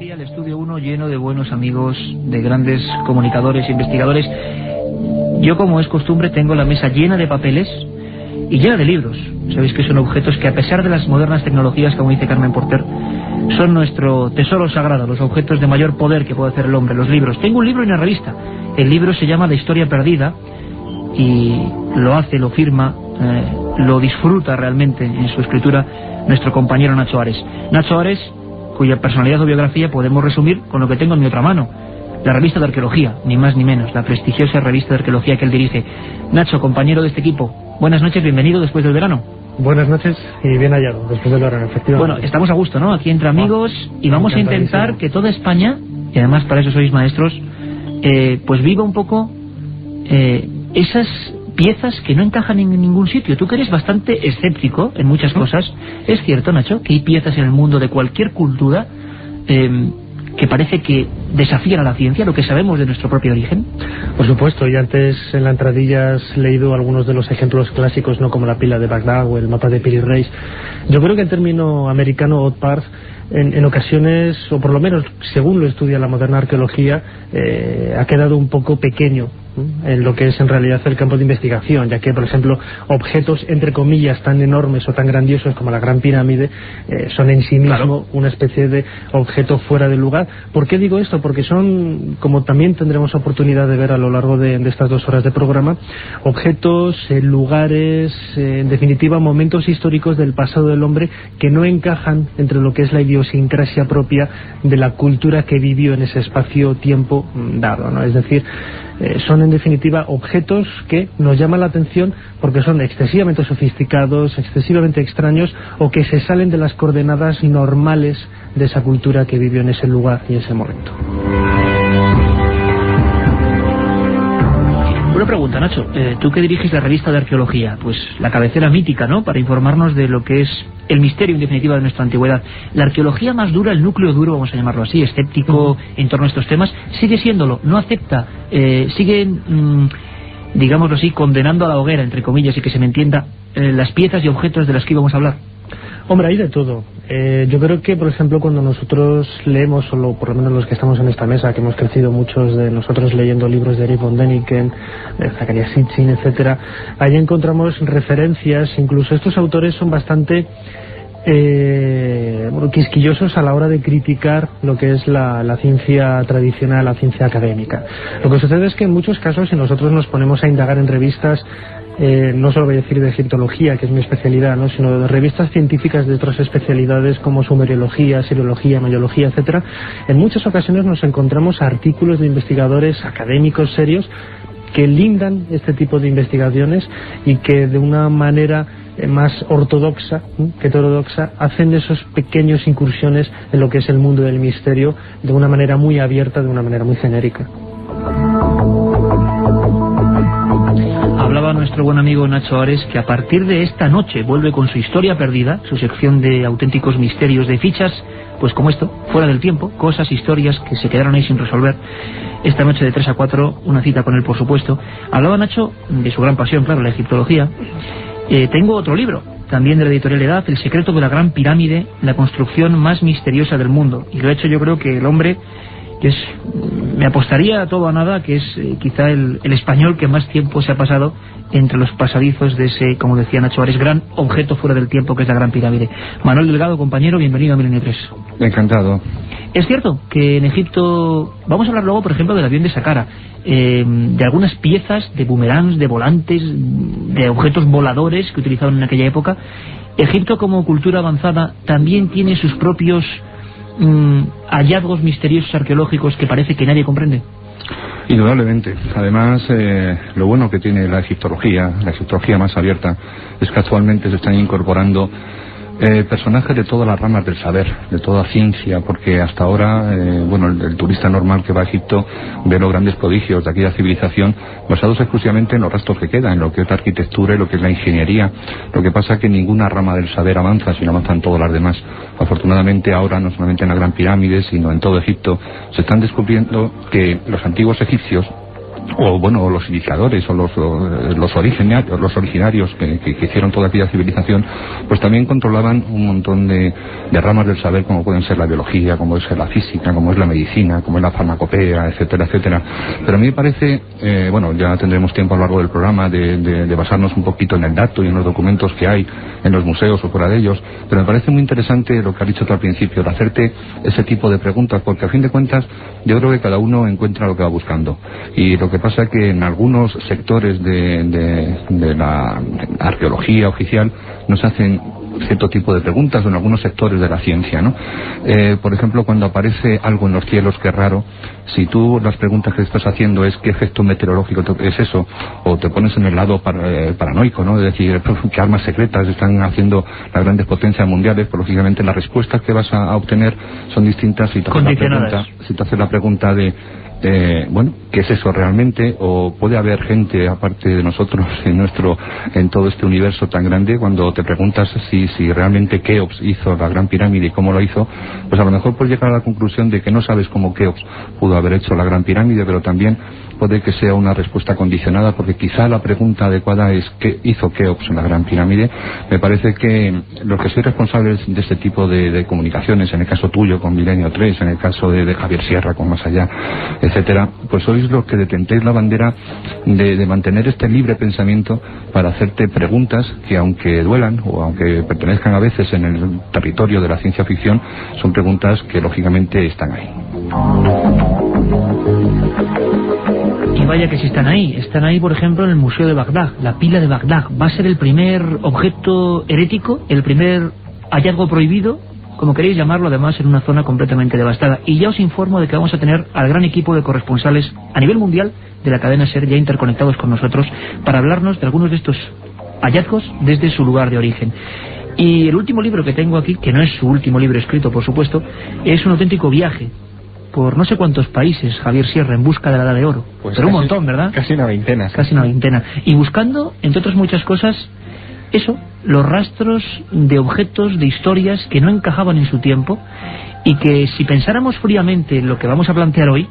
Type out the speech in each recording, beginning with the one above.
decía, el estudio 1 lleno de buenos amigos, de grandes comunicadores e investigadores. Yo, como es costumbre, tengo la mesa llena de papeles y llena de libros. Sabéis que son objetos que, a pesar de las modernas tecnologías, como dice Carmen Porter, son nuestro tesoro sagrado, los objetos de mayor poder que puede hacer el hombre, los libros. Tengo un libro y una revista. El libro se llama La Historia Perdida y lo firma, lo disfruta realmente en su escritura nuestro compañero Nacho Ares. Nacho Ares, cuya personalidad o biografía podemos resumir con lo que tengo en mi otra mano, la revista de arqueología, ni más ni menos, la prestigiosa revista de arqueología que él dirige. Nacho, compañero de este equipo, buenas noches, bienvenido después del verano. Buenas noches y bien hallado, después del verano, efectivamente. Bueno, estamos a gusto, ¿no? Aquí entre amigos, y vamos a intentar que toda España, y además para eso sois maestros, pues viva un poco esas piezas que no encajan en ningún sitio. Tú que eres bastante escéptico en muchas cosas, ¿es cierto, Nacho, que hay piezas en el mundo de cualquier cultura que parece que desafían a la ciencia, lo que sabemos de nuestro propio origen? Por supuesto, y antes en la entradilla has leído algunos de los ejemplos clásicos, ¿no?, como la pila de Bagdad o el mapa de Piri Reis. Yo creo que el término americano odd parts en ocasiones, o por lo menos según lo estudia la moderna arqueología, ha quedado un poco pequeño en lo que es en realidad el campo de investigación, ya que, por ejemplo, objetos entre comillas tan enormes o tan grandiosos como la Gran Pirámide son en sí mismo una especie de objeto fuera de lugar. ¿Por qué digo esto? Porque son, como también tendremos oportunidad de ver a lo largo de estas 2 horas de programa, objetos, lugares, en definitiva momentos históricos del pasado del hombre que no encajan entre lo que es la idiosincrasia propia de la cultura que vivió en ese espacio-tiempo dado, ¿no? Es decir, son en definitiva objetos que nos llaman la atención porque son excesivamente sofisticados, excesivamente extraños, o que se salen de las coordenadas normales de esa cultura que vivió en ese lugar y ese momento. Una pregunta, Nacho, tú que diriges la revista de arqueología, pues la cabecera mítica, ¿no?, para informarnos de lo que es el misterio en definitiva de nuestra antigüedad. La arqueología más dura, el núcleo duro, vamos a llamarlo así, escéptico en torno a estos temas, sigue siéndolo, no acepta, sigue, digámoslo así, condenando a la hoguera, entre comillas, y que se me entienda, las piezas y objetos de las que íbamos a hablar. Hombre, hay de todo. Yo creo que, por ejemplo, cuando nosotros leemos, o por lo menos los que estamos en esta mesa, que hemos crecido muchos de nosotros leyendo libros de Erich von Däniken, Zacharias Sitchin, etcétera, ahí encontramos referencias. Incluso estos autores son bastante quisquillosos a la hora de criticar lo que es la ciencia tradicional, la ciencia académica. Lo que sucede es que en muchos casos, si nosotros nos ponemos a indagar en revistas, no solo voy a decir de egiptología, que es mi especialidad, ¿no?, sino de revistas científicas de otras especialidades como sumeriología, siriología, mayología, etcétera, en muchas ocasiones nos encontramos artículos de investigadores académicos serios que lindan este tipo de investigaciones y que de una manera más ortodoxa que heterodoxa hacen esas pequeñas incursiones en lo que es el mundo del misterio de una manera muy abierta, de una manera muy genérica. Hablaba nuestro buen amigo Nacho Ares que a partir de esta noche vuelve con su Historia Perdida, su sección de auténticos misterios, de fichas, pues como esto, fuera del tiempo, cosas, historias que se quedaron ahí sin resolver. Esta noche de 3 a 4, una cita con él, por supuesto. Hablaba Nacho de su gran pasión, claro, la egiptología. Tengo otro libro, también de la editorial Edad, El secreto de la Gran Pirámide, la construcción más misteriosa del mundo. Y lo ha hecho, yo creo que el hombre que me apostaría a todo a nada, que es quizá el español que más tiempo se ha pasado entre los pasadizos de ese, como decía Nacho Ares, gran objeto fuera del tiempo que es la Gran Pirámide. Manuel Delgado, compañero, bienvenido a Milenio 3. Encantado. Es cierto que en Egipto, vamos a hablar luego, por ejemplo, del avión de Saqqara, de algunas piezas, de boomerangs, de volantes, de objetos voladores que utilizaban en aquella época. Egipto, como cultura avanzada, también tiene sus propios hallazgos misteriosos arqueológicos que parece que nadie comprende. Indudablemente. Además, lo bueno que tiene la egiptología más abierta, es que actualmente se están incorporando personajes de todas las ramas del saber, de toda ciencia, porque hasta ahora, el turista normal que va a Egipto ve los grandes prodigios de aquella civilización basados exclusivamente en los restos que quedan, en lo que es la arquitectura y lo que es la ingeniería. Lo que pasa es que ninguna rama del saber avanza, sino avanzan todas las demás. Afortunadamente ahora, no solamente en la Gran Pirámide, sino en todo Egipto, se están descubriendo que los antiguos egipcios o bueno, los iniciadores o los originarios que hicieron toda aquella civilización, pues también controlaban un montón de ramas del saber, como pueden ser la biología, como es la física, como es la medicina, como es la farmacopea, etcétera, etcétera. Pero a mí me parece, bueno, ya tendremos tiempo a lo largo del programa de basarnos un poquito en el dato y en los documentos que hay en los museos o fuera de ellos, pero me parece muy interesante lo que has dicho tú al principio, de hacerte ese tipo de preguntas, porque a fin de cuentas yo creo que cada uno encuentra lo que va buscando, y lo que pasa es que en algunos sectores de la arqueología oficial nos hacen cierto tipo de preguntas, o en algunos sectores de la ciencia, ¿no? Por ejemplo, cuando aparece algo en los cielos que es raro, si tú las preguntas que estás haciendo es qué efecto meteorológico es eso, o te pones en el lado paranoico, ¿no? Es decir, qué armas secretas están haciendo las grandes potencias mundiales, pues lógicamente las respuestas que vas a obtener son distintas si te haces la pregunta de bueno, ¿qué es eso realmente? O puede haber gente aparte de nosotros en todo este universo tan grande. Cuando te preguntas si realmente Keops hizo la Gran Pirámide y cómo lo hizo, pues a lo mejor puedes llegar a la conclusión de que no sabes cómo Keops pudo haber hecho la Gran Pirámide, pero también puede que sea una respuesta condicionada, porque quizá la pregunta adecuada es ¿qué hizo Keops en la Gran Pirámide? Me parece que los que sois responsables de este tipo de comunicaciones, en el caso tuyo con Milenio 3, en el caso de Javier Sierra con Más Allá, etcétera, pues sois los que detentéis la bandera de mantener este libre pensamiento para hacerte preguntas que, aunque duelan o aunque pertenezcan a veces en el territorio de la ciencia ficción, son preguntas que lógicamente están ahí. Y vaya que sí están ahí, por ejemplo, en el Museo de Bagdad, la pila de Bagdad. Va a ser el primer objeto herético, el primer hallazgo prohibido, como queréis llamarlo, además en una zona completamente devastada. Y ya os informo de que vamos a tener al gran equipo de corresponsales a nivel mundial de la cadena SER ya interconectados con nosotros para hablarnos de algunos de estos hallazgos desde su lugar de origen. Y el último libro que tengo aquí, que no es su último libro escrito, por supuesto, es un auténtico viaje por no sé cuántos países, Javier Sierra, en busca de la Edad de Oro. Pues pero un montón, ¿verdad? Casi una veintena. Sí. Casi una veintena. Y buscando, entre otras muchas cosas, eso, los rastros de objetos, de historias que no encajaban en su tiempo, y que si pensáramos fríamente en lo que vamos a plantear hoy,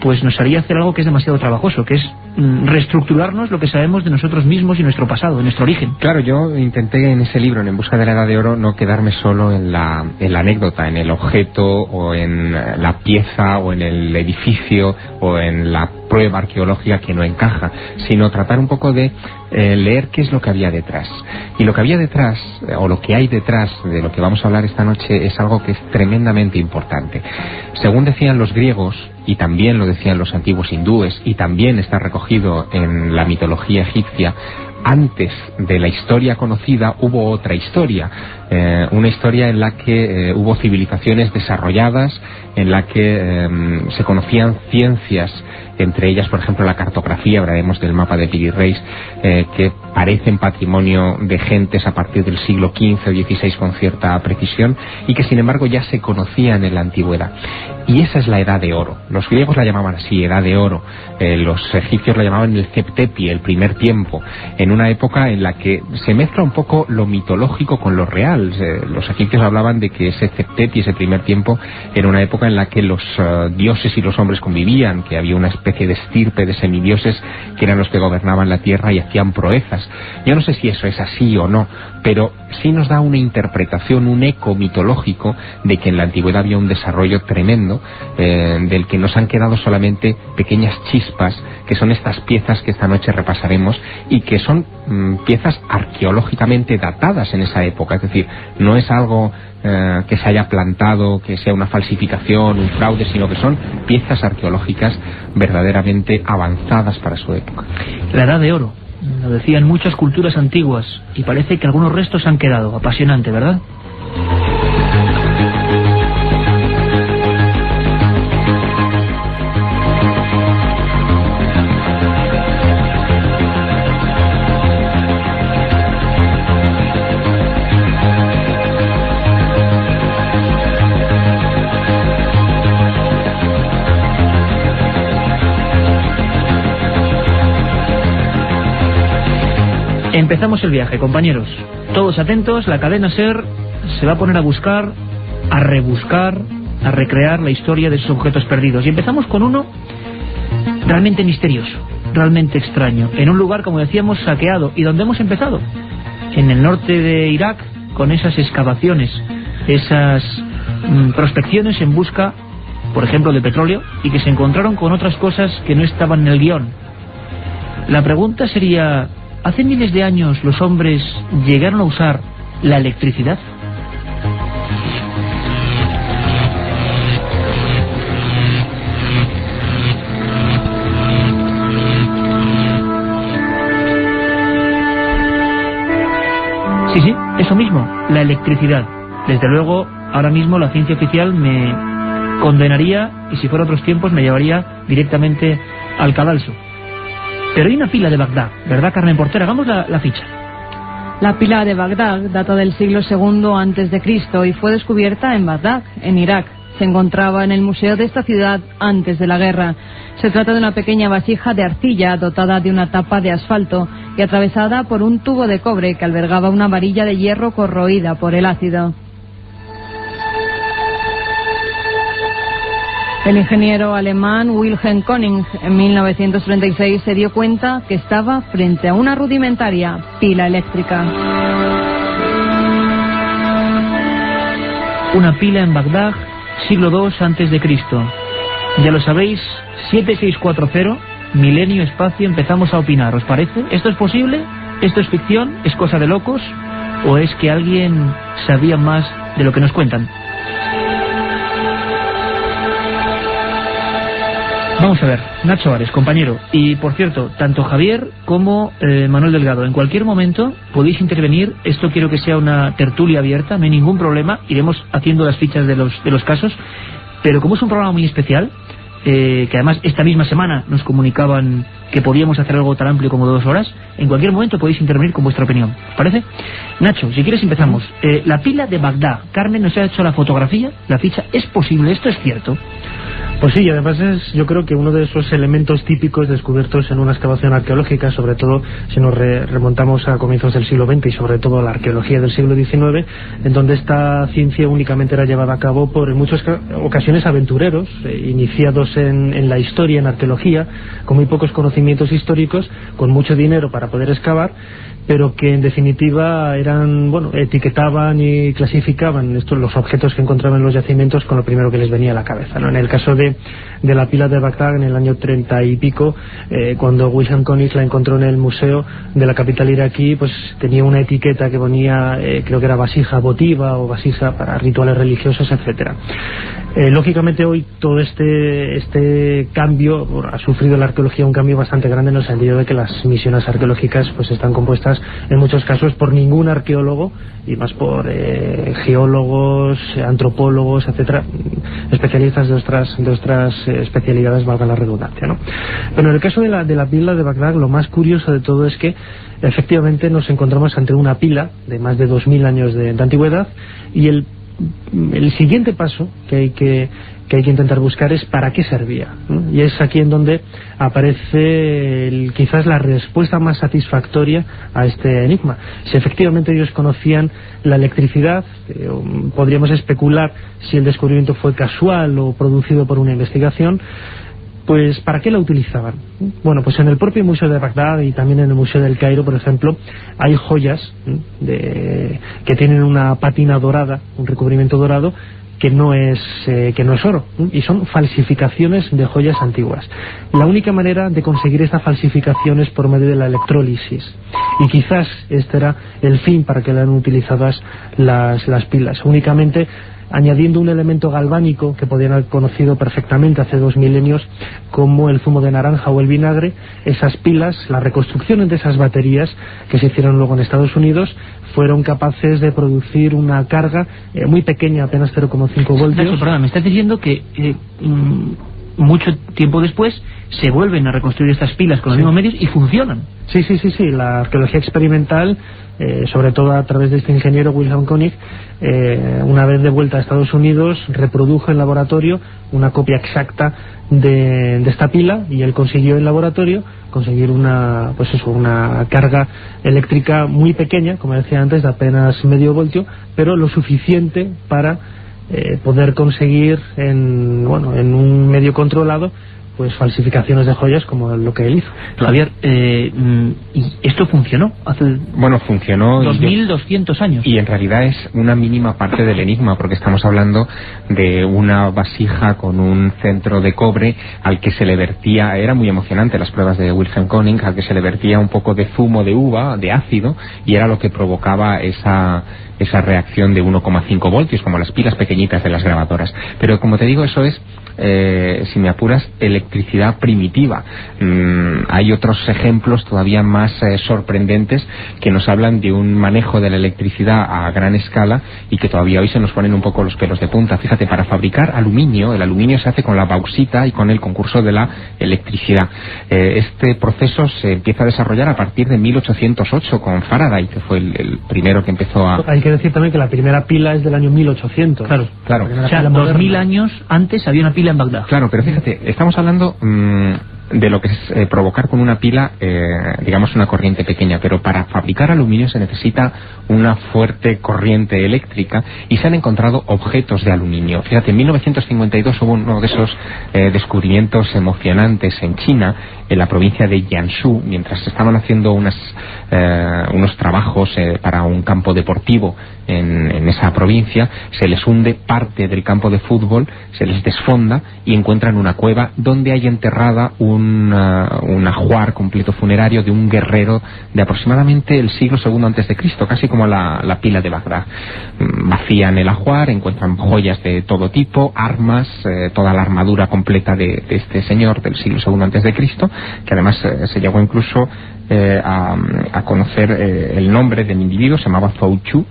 pues nos haría hacer algo que es demasiado trabajoso, que es reestructurarnos lo que sabemos de nosotros mismos y nuestro pasado, de nuestro origen. Claro, yo intenté en ese libro, En busca de la Edad de Oro, no quedarme solo en la anécdota, en el objeto, o en la pieza, o en el edificio, o en la prueba arqueológica que no encaja, sino tratar un poco de leer qué es lo que había detrás. Y lo que había detrás, o lo que hay detrás de lo que vamos a hablar esta noche, es algo que es tremendamente importante. Según decían los griegos, y también lo decían los antiguos hindúes, y también está recogido en la mitología egipcia, antes de la historia conocida hubo otra historia, una historia en la que hubo civilizaciones desarrolladas, en la que se conocían ciencias, entre ellas, por ejemplo, la cartografía. Hablaremos del mapa de Piri Reis, que parecen patrimonio de gentes a partir del siglo XV o XVI con cierta precisión, y que sin embargo ya se conocían en la antigüedad. Y esa es la Edad de Oro. Los griegos la llamaban así, Edad de Oro. Los egipcios la llamaban el Septepi, el primer tiempo, en una época en la que se mezcla un poco lo mitológico con lo real. Los egipcios hablaban de que ese Septepi, ese primer tiempo, era una época en la que los dioses y los hombres convivían, que había una especie de estirpe de semidioses que eran los que gobernaban la tierra y hacían proezas. Yo no sé si eso es así o no, pero sí nos da una interpretación, un eco mitológico de que en la antigüedad había un desarrollo tremendo, del que nos han quedado solamente pequeñas chispas, que son estas piezas que esta noche repasaremos, y que son piezas arqueológicamente datadas en esa época. Es decir, no es algo que se haya plantado, que sea una falsificación, un fraude, sino que son piezas arqueológicas verdaderamente avanzadas para su época. La Edad de Oro, lo decían muchas culturas antiguas, y parece que algunos restos han quedado. Apasionante, ¿verdad? Empezamos el viaje, compañeros. Todos atentos, la cadena SER se va a poner a buscar, a rebuscar, a recrear la historia de esos objetos perdidos. Y empezamos con uno realmente misterioso, realmente extraño, en un lugar, como decíamos, saqueado, y donde hemos empezado, en el norte de Irak, con esas excavaciones, esas prospecciones en busca, por ejemplo, de petróleo, y que se encontraron con otras cosas que no estaban en el guión. La pregunta sería, ¿hace miles de años los hombres llegaron a usar la electricidad? Sí, eso mismo, la electricidad. Desde luego, ahora mismo la ciencia oficial me condenaría, y si fuera otros tiempos me llevaría directamente al cadalso. Pero hay una pila de Bagdad, ¿verdad, Carmen Portera? Hagamos la ficha. La pila de Bagdad data del siglo II a.C. y fue descubierta en Bagdad, en Irak. Se encontraba en el museo de esta ciudad antes de la guerra. Se trata de una pequeña vasija de arcilla dotada de una tapa de asfalto y atravesada por un tubo de cobre que albergaba una varilla de hierro corroída por el ácido. El ingeniero alemán Wilhelm König en 1936 se dio cuenta que estaba frente a una rudimentaria pila eléctrica. Una pila en Bagdad, siglo II a.C. Ya lo sabéis, 7640, milenio, espacio, empezamos a opinar. ¿Os parece? ¿Esto es posible? ¿Esto es ficción? ¿Es cosa de locos? ¿O es que alguien sabía más de lo que nos cuentan? Vamos a ver, Nacho Ares, compañero. Y por cierto, tanto Javier como Manuel Delgado, en cualquier momento podéis intervenir. Esto quiero que sea una tertulia abierta, no hay ningún problema. Iremos haciendo las fichas de los casos. Pero como es un programa muy especial, que además esta misma semana nos comunicaban que podíamos hacer algo tan amplio como 2 horas, en cualquier momento podéis intervenir con vuestra opinión. ¿Parece? Nacho, si quieres empezamos. La pila de Bagdad. Carmen nos ha hecho la fotografía, la ficha. ¿Es posible? ¿Esto es cierto? Pues sí, además yo creo que uno de esos elementos típicos descubiertos en una excavación arqueológica, sobre todo si nos remontamos a comienzos del siglo XX y sobre todo a la arqueología del siglo XIX, en donde esta ciencia únicamente era llevada a cabo por en muchas ocasiones aventureros, iniciados en la historia, en arqueología, con muy pocos conocimientos históricos, con mucho dinero para poder excavar, pero que en definitiva eran, etiquetaban y clasificaban los objetos que encontraban en los yacimientos con lo primero que les venía a la cabeza, ¿no? En el caso de la pila de Bagdad, en el año 30 y pico, cuando Wilhelm König la encontró en el museo de la capital iraquí, pues tenía una etiqueta que ponía, creo que era vasija votiva o vasija para rituales religiosos, etcétera. Lógicamente hoy todo este cambio, ha sufrido la arqueología un cambio bastante grande, en el sentido de que las misiones arqueológicas pues están compuestas en muchos casos por ningún arqueólogo, y más por geólogos, antropólogos, etcétera, especialistas de otras especialidades, valga la redundancia, ¿no? Pero en el caso de la pila de Bagdad, lo más curioso de todo es que efectivamente nos encontramos ante una pila de más de 2000 años de antigüedad, y el siguiente paso que hay que intentar buscar es para qué servía, ¿no? Y es aquí en donde aparece quizás la respuesta más satisfactoria a este enigma. Si efectivamente ellos conocían la electricidad, podríamos especular si el descubrimiento fue casual o producido por una investigación. Pues ¿para qué la utilizaban? Bueno, pues en el propio Museo de Bagdad y también en el Museo del Cairo, por ejemplo, hay joyas que tienen una pátina dorada, un recubrimiento dorado, que no es oro, y son falsificaciones de joyas antiguas. La única manera de conseguir esta falsificación es por medio de la electrólisis, y quizás este era el fin para que eran utilizadas las pilas, únicamente añadiendo un elemento galvánico que podían haber conocido perfectamente hace 2 milenios como el zumo de naranja o el vinagre. Esas pilas, la reconstrucción de esas baterías que se hicieron luego en Estados Unidos, fueron capaces de producir una carga muy pequeña, apenas 0,5 voltios. Nacho, perdón, me estás diciendo que mucho tiempo después se vuelven a reconstruir estas pilas con los mismos medios y funcionan. Sí, la arqueología experimental, sobre todo a través de este ingeniero Wilhelm König, una vez de vuelta a Estados Unidos, reprodujo en laboratorio una copia exacta de esta pila, y él consiguió en laboratorio conseguir una carga eléctrica muy pequeña, como decía antes, de apenas medio voltio, pero lo suficiente para poder conseguir en un medio controlado pues falsificaciones de joyas como lo que él hizo. Javier, ¿y esto funcionó hace funcionó 2200 años? Y en realidad es una mínima parte del enigma, porque estamos hablando de una vasija con un centro de cobre al que se le vertía, era muy emocionante las pruebas de Wilhelm König, al que se le vertía un poco de zumo de uva, de ácido, y era lo que provocaba esa reacción de 1,5 voltios, como las pilas pequeñitas de las grabadoras. Pero como te digo, eso es, si me apuras, electricidad primitiva. Hay otros ejemplos todavía más sorprendentes que nos hablan de un manejo de la electricidad a gran escala y que todavía hoy se nos ponen un poco los pelos de punta. Fíjate, para fabricar aluminio, el aluminio se hace con la bauxita y con el concurso de la electricidad. Este proceso se empieza a desarrollar a partir de 1808 con Faraday, que fue el primero que empezó a... Hay que decir también que la primera pila es del año 1800. Claro. O sea, 2000 años antes había una pila en Bagdad. Claro, pero fíjate, estamos hablando de lo que es provocar con una pila, digamos, una corriente pequeña, pero para fabricar aluminio se necesita una fuerte corriente eléctrica y se han encontrado objetos de aluminio. Fíjate, en 1952 hubo uno de esos descubrimientos emocionantes en China, en la provincia de Jiangsu, mientras estaban haciendo unos trabajos para un campo deportivo en esa provincia, se les hunde parte del campo de fútbol, se les desfonda y encuentran una cueva donde hay enterrada un ajuar completo funerario de un guerrero de aproximadamente el siglo II antes de Cristo, casi como la pila de Bagdad. Vacían el ajuar, encuentran joyas de todo tipo, armas, toda la armadura completa de este señor del siglo II antes de Cristo, que además se llegó incluso a conocer el nombre del individuo, se llamaba Zhou Chu.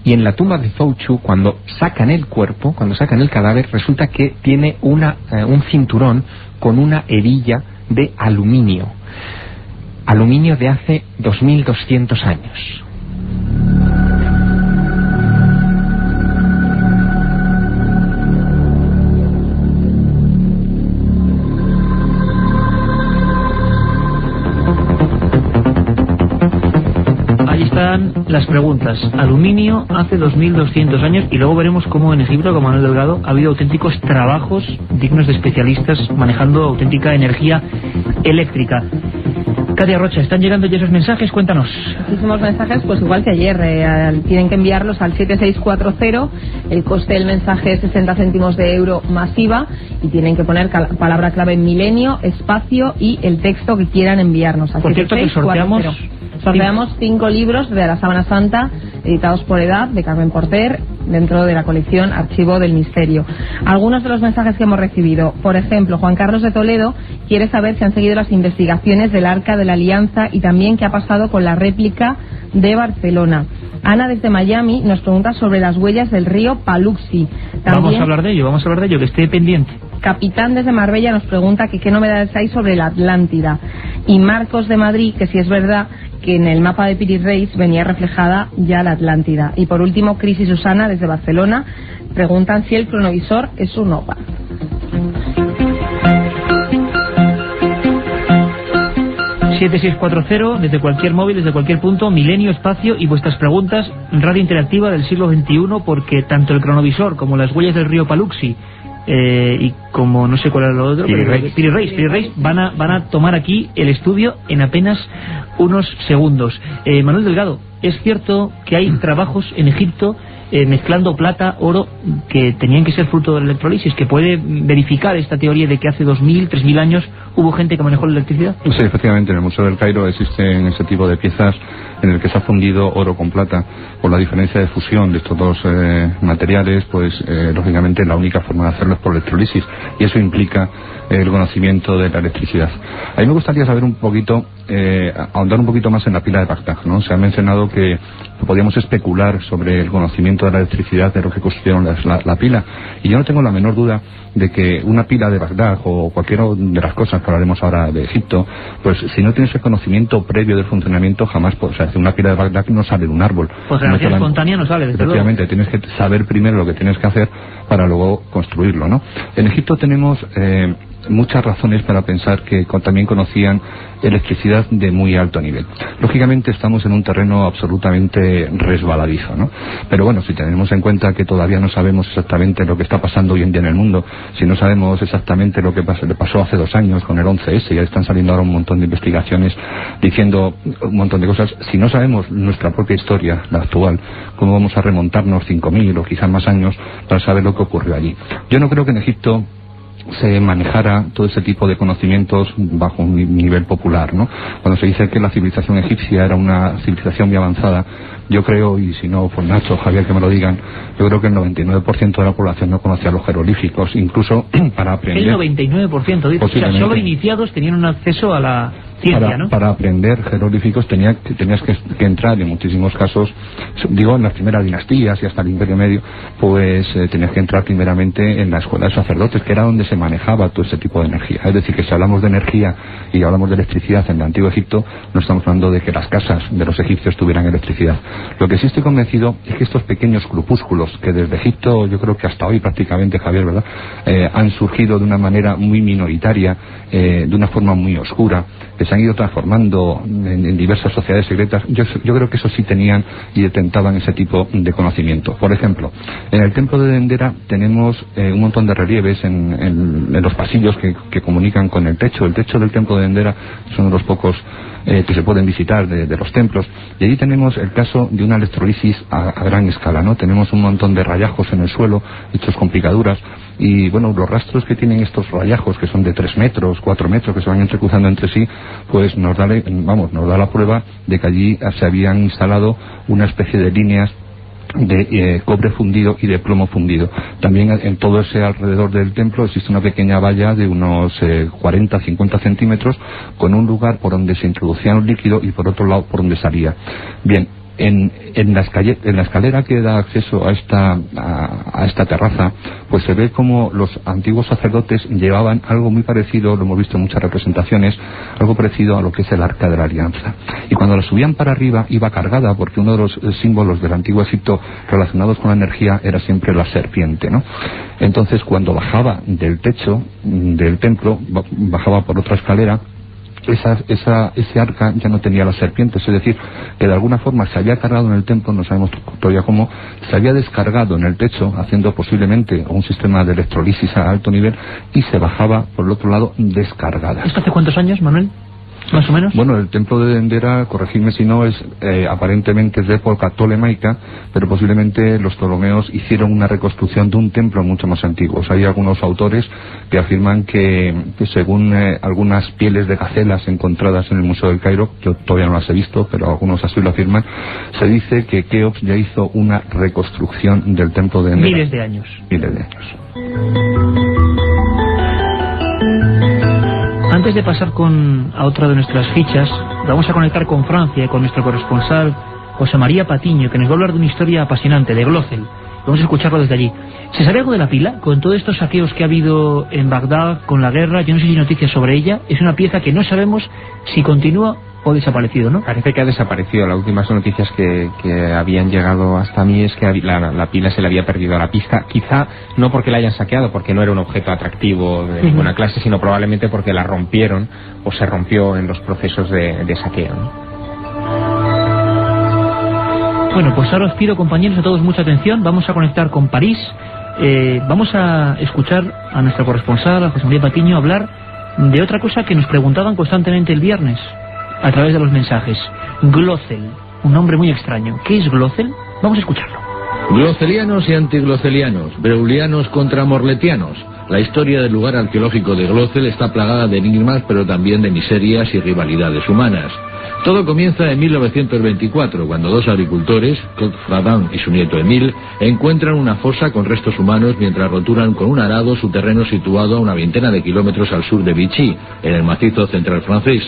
Y en la tumba de Zhou Chu, cuando sacan el cuerpo, cuando sacan el cadáver, resulta que tiene un cinturón con una hebilla de aluminio. Aluminio de hace 2200 años. Las preguntas. Aluminio hace 2200 años, y luego veremos cómo en Egipto, con Manuel Delgado, ha habido auténticos trabajos dignos de especialistas manejando auténtica energía eléctrica. Katia Rocha, ¿están llegando ya esos mensajes? Cuéntanos. Muchísimos mensajes, pues igual que ayer. Tienen que enviarlos al 7640. El coste del mensaje es 60 céntimos de euro masiva y tienen que poner palabra clave milenio, espacio y el texto que quieran enviarnos. Por cierto, que sorteamos 5 libros de la Sábana Santa, editados por Edad, de Carmen Porter, dentro de la colección Archivo del Misterio. Algunos de los mensajes que hemos recibido: por ejemplo, Juan Carlos de Toledo quiere saber si han seguido las investigaciones del Arca de la Alianza y también qué ha pasado con la réplica de Barcelona. Ana desde Miami nos pregunta sobre las huellas del río Paluxy. Vamos a hablar de ello, que esté pendiente. Capitán desde Marbella nos pregunta que qué novedades hay sobre la Atlántida. Y Marcos de Madrid, que si es verdad que en el mapa de Piri Reis venía reflejada ya la Atlántida. Y por último, Cris y Susana desde Barcelona preguntan si el cronovisor es un OVA. ...7640, desde cualquier móvil, desde cualquier punto, milenio, espacio y vuestras preguntas, radio interactiva del siglo XXI, porque tanto el cronovisor como las huellas del río Paluxy y como no sé cuál era lo otro, Piri Reis van a tomar aquí el estudio en apenas unos segundos. Manuel Delgado, ¿es cierto que hay trabajos en Egipto mezclando plata, oro, que tenían que ser fruto de la electrólisis, que puede verificar esta teoría de que hace 2000, 3000 años hubo gente que manejó la electricidad? Sí, efectivamente, en el Museo del Cairo existen ese tipo de piezas en el que se ha fundido oro con plata. Por la diferencia de fusión de estos dos materiales, pues lógicamente la única forma de hacerlo es por electrólisis, y eso implica el conocimiento de la electricidad. A mí me gustaría saber un poquito, ahondar un poquito más en la pila de Bagdad, ¿no? Se ha mencionado que podíamos especular sobre el conocimiento de la electricidad de lo que construyeron la pila, y yo no tengo la menor duda de que una pila de Bagdad o cualquiera de las cosas que hablaremos ahora de Egipto, pues si no tienes el conocimiento previo del funcionamiento, jamás puedes hacer una pila de Bagdad que no sale de un árbol. Pues la energía espontánea no sale, desde efectivamente, tienes que saber primero lo que tienes que hacer para luego construirlo, ¿no? En Egipto tenemos muchas razones para pensar que también conocían electricidad de muy alto nivel. Lógicamente estamos en un terreno absolutamente resbaladizo, ¿no? Pero bueno, si tenemos en cuenta que todavía no sabemos exactamente lo que está pasando hoy en día en el mundo, si no sabemos exactamente lo que le pasó hace 2 años con el 11S, ya están saliendo ahora un montón de investigaciones diciendo un montón de cosas, si no sabemos nuestra propia historia, la actual, cómo vamos a remontarnos 5.000 o quizás más años para saber lo que ocurrió allí. Yo no creo que en Egipto se manejara todo ese tipo de conocimientos bajo un nivel popular, ¿no? Cuando se dice que la civilización egipcia era una civilización muy avanzada, yo creo, y si no, pues Nacho, Javier, que me lo digan, yo creo que el 99% de la población no conocía los jeroglíficos, incluso para aprender. El 99%, dice, o sea, solo iniciados tenían un acceso a la ciencia, ¿no? Para aprender jeroglíficos tenías que entrar, en muchísimos casos, digo, en las primeras dinastías y hasta el Imperio Medio, pues tenías que entrar primeramente en la escuela de sacerdotes, que era donde se manejaba todo ese tipo de energía. Es decir, que si hablamos de energía y hablamos de electricidad en el Antiguo Egipto, no estamos hablando de que las casas de los egipcios tuvieran electricidad. Lo que sí estoy convencido es que estos pequeños grupúsculos, que desde Egipto, yo creo que hasta hoy prácticamente, Javier, ¿verdad?, han surgido de una manera muy minoritaria, de una forma muy oscura, que se han ido transformando en diversas sociedades secretas. Yo creo que eso sí tenían y detentaban ese tipo de conocimiento. Por ejemplo, en el templo de Dendera tenemos un montón de relieves en los pasillos que comunican con el techo. El techo del templo de Dendera es uno de los pocos que se pueden visitar de los templos, y allí tenemos el caso de una electrolisis a gran escala, ¿no? Tenemos un montón de rayajos en el suelo hechos con picaduras, y bueno, los rastros que tienen estos rayajos, que son de 3 metros, 4 metros, que se van entrecruzando entre sí, pues nos da la prueba de que allí se habían instalado una especie de líneas de cobre fundido y de plomo fundido. También en todo ese alrededor del templo existe una pequeña valla de unos 40-50 centímetros, con un lugar por donde se introducía un líquido y por otro lado por donde salía. Bien, en la escalera que da acceso a esta terraza, pues se ve como los antiguos sacerdotes llevaban algo muy parecido, lo hemos visto en muchas representaciones, algo parecido a lo que es el Arca de la Alianza. Y cuando la subían para arriba iba cargada, porque uno de los símbolos del antiguo Egipto relacionados con la energía era siempre la serpiente, ¿no? Entonces, cuando bajaba del techo del templo, bajaba por otra escalera, ese arca ya no tenía las serpientes, es decir, que de alguna forma se había cargado en el templo, no sabemos todavía cómo, se había descargado en el techo, haciendo posiblemente un sistema de electrolisis a alto nivel, y se bajaba por el otro lado descargada. ¿Esto hace cuántos años, Manuel? ¿Más o menos? Bueno, el templo de Dendera, corregidme si no, es aparentemente es de época tolemaica, pero posiblemente los ptolomeos hicieron una reconstrucción de un templo mucho más antiguo. Hay algunos autores que afirman que según algunas pieles de gacelas encontradas en el Museo del Cairo, yo todavía no las he visto, pero algunos así lo afirman, se dice que Keops ya hizo una reconstrucción del templo de Dendera. Miles de años. Miles de años. Antes de pasar a otra de nuestras fichas, vamos a conectar con Francia, con nuestro corresponsal José María Patiño, que nos va a hablar de una historia apasionante, de Glöcel. Vamos a escucharlo desde allí. ¿Se sabe algo de la pila? Con todos estos saqueos que ha habido en Bagdad, con la guerra, yo no sé si hay noticias sobre ella. Es una pieza que no sabemos si continúa o ha desaparecido, ¿no? Parece que ha desaparecido. Las últimas noticias que habían llegado hasta mí es que la pila se le había perdido a la pista. Quizá no porque la hayan saqueado, porque no era un objeto atractivo de ninguna clase, sino probablemente porque la rompieron o se rompió en los procesos de saqueo, ¿no? Bueno, pues ahora os pido, compañeros, a todos mucha atención. Vamos a conectar con París. Vamos a escuchar a nuestro corresponsal, a José María Patiño, hablar de otra cosa que nos preguntaban constantemente el viernes a través de los mensajes. Glöcel, un nombre muy extraño. ¿Qué es Glöcel? Vamos a escucharlo. Glöcelianos y antiglöcelianos, breulianos contra morletianos. La historia del lugar arqueológico de Glöcel está plagada de enigmas, pero también de miserias y rivalidades humanas. Todo comienza en 1924, cuando dos agricultores, Claude Fradin y su nieto Émile, encuentran una fosa con restos humanos mientras roturan con un arado su terreno situado a una veintena de kilómetros al sur de Vichy, en el macizo central francés.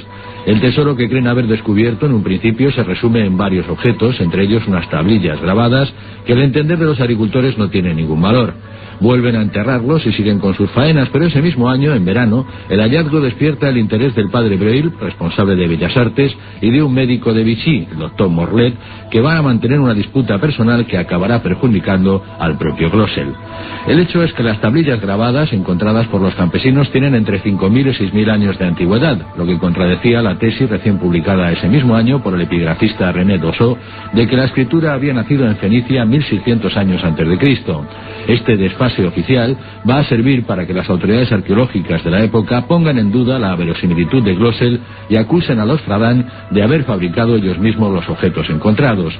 El tesoro que creen haber descubierto en un principio se resume en varios objetos, entre ellos unas tablillas grabadas que al entender de los agricultores no tienen ningún valor. Vuelven a enterrarlos y siguen con sus faenas, pero ese mismo año, en verano, el hallazgo despierta el interés del padre Breuil, responsable de Bellas Artes, y de un médico de Vichy, el doctor Morlet, que va a mantener una disputa personal que acabará perjudicando al propio Glossel. El hecho es que las tablillas grabadas encontradas por los campesinos tienen entre 5.000 y 6.000 años de antigüedad, lo que contradecía la tesis recién publicada ese mismo año por el epigrafista René Dossot de que la escritura había nacido en Fenicia 1600 años antes de Cristo. Este desfase oficial va a servir para que las autoridades arqueológicas de la época pongan en duda la verosimilitud de Glossel y acusen a los Fradin de haber fabricado ellos mismos los objetos encontrados.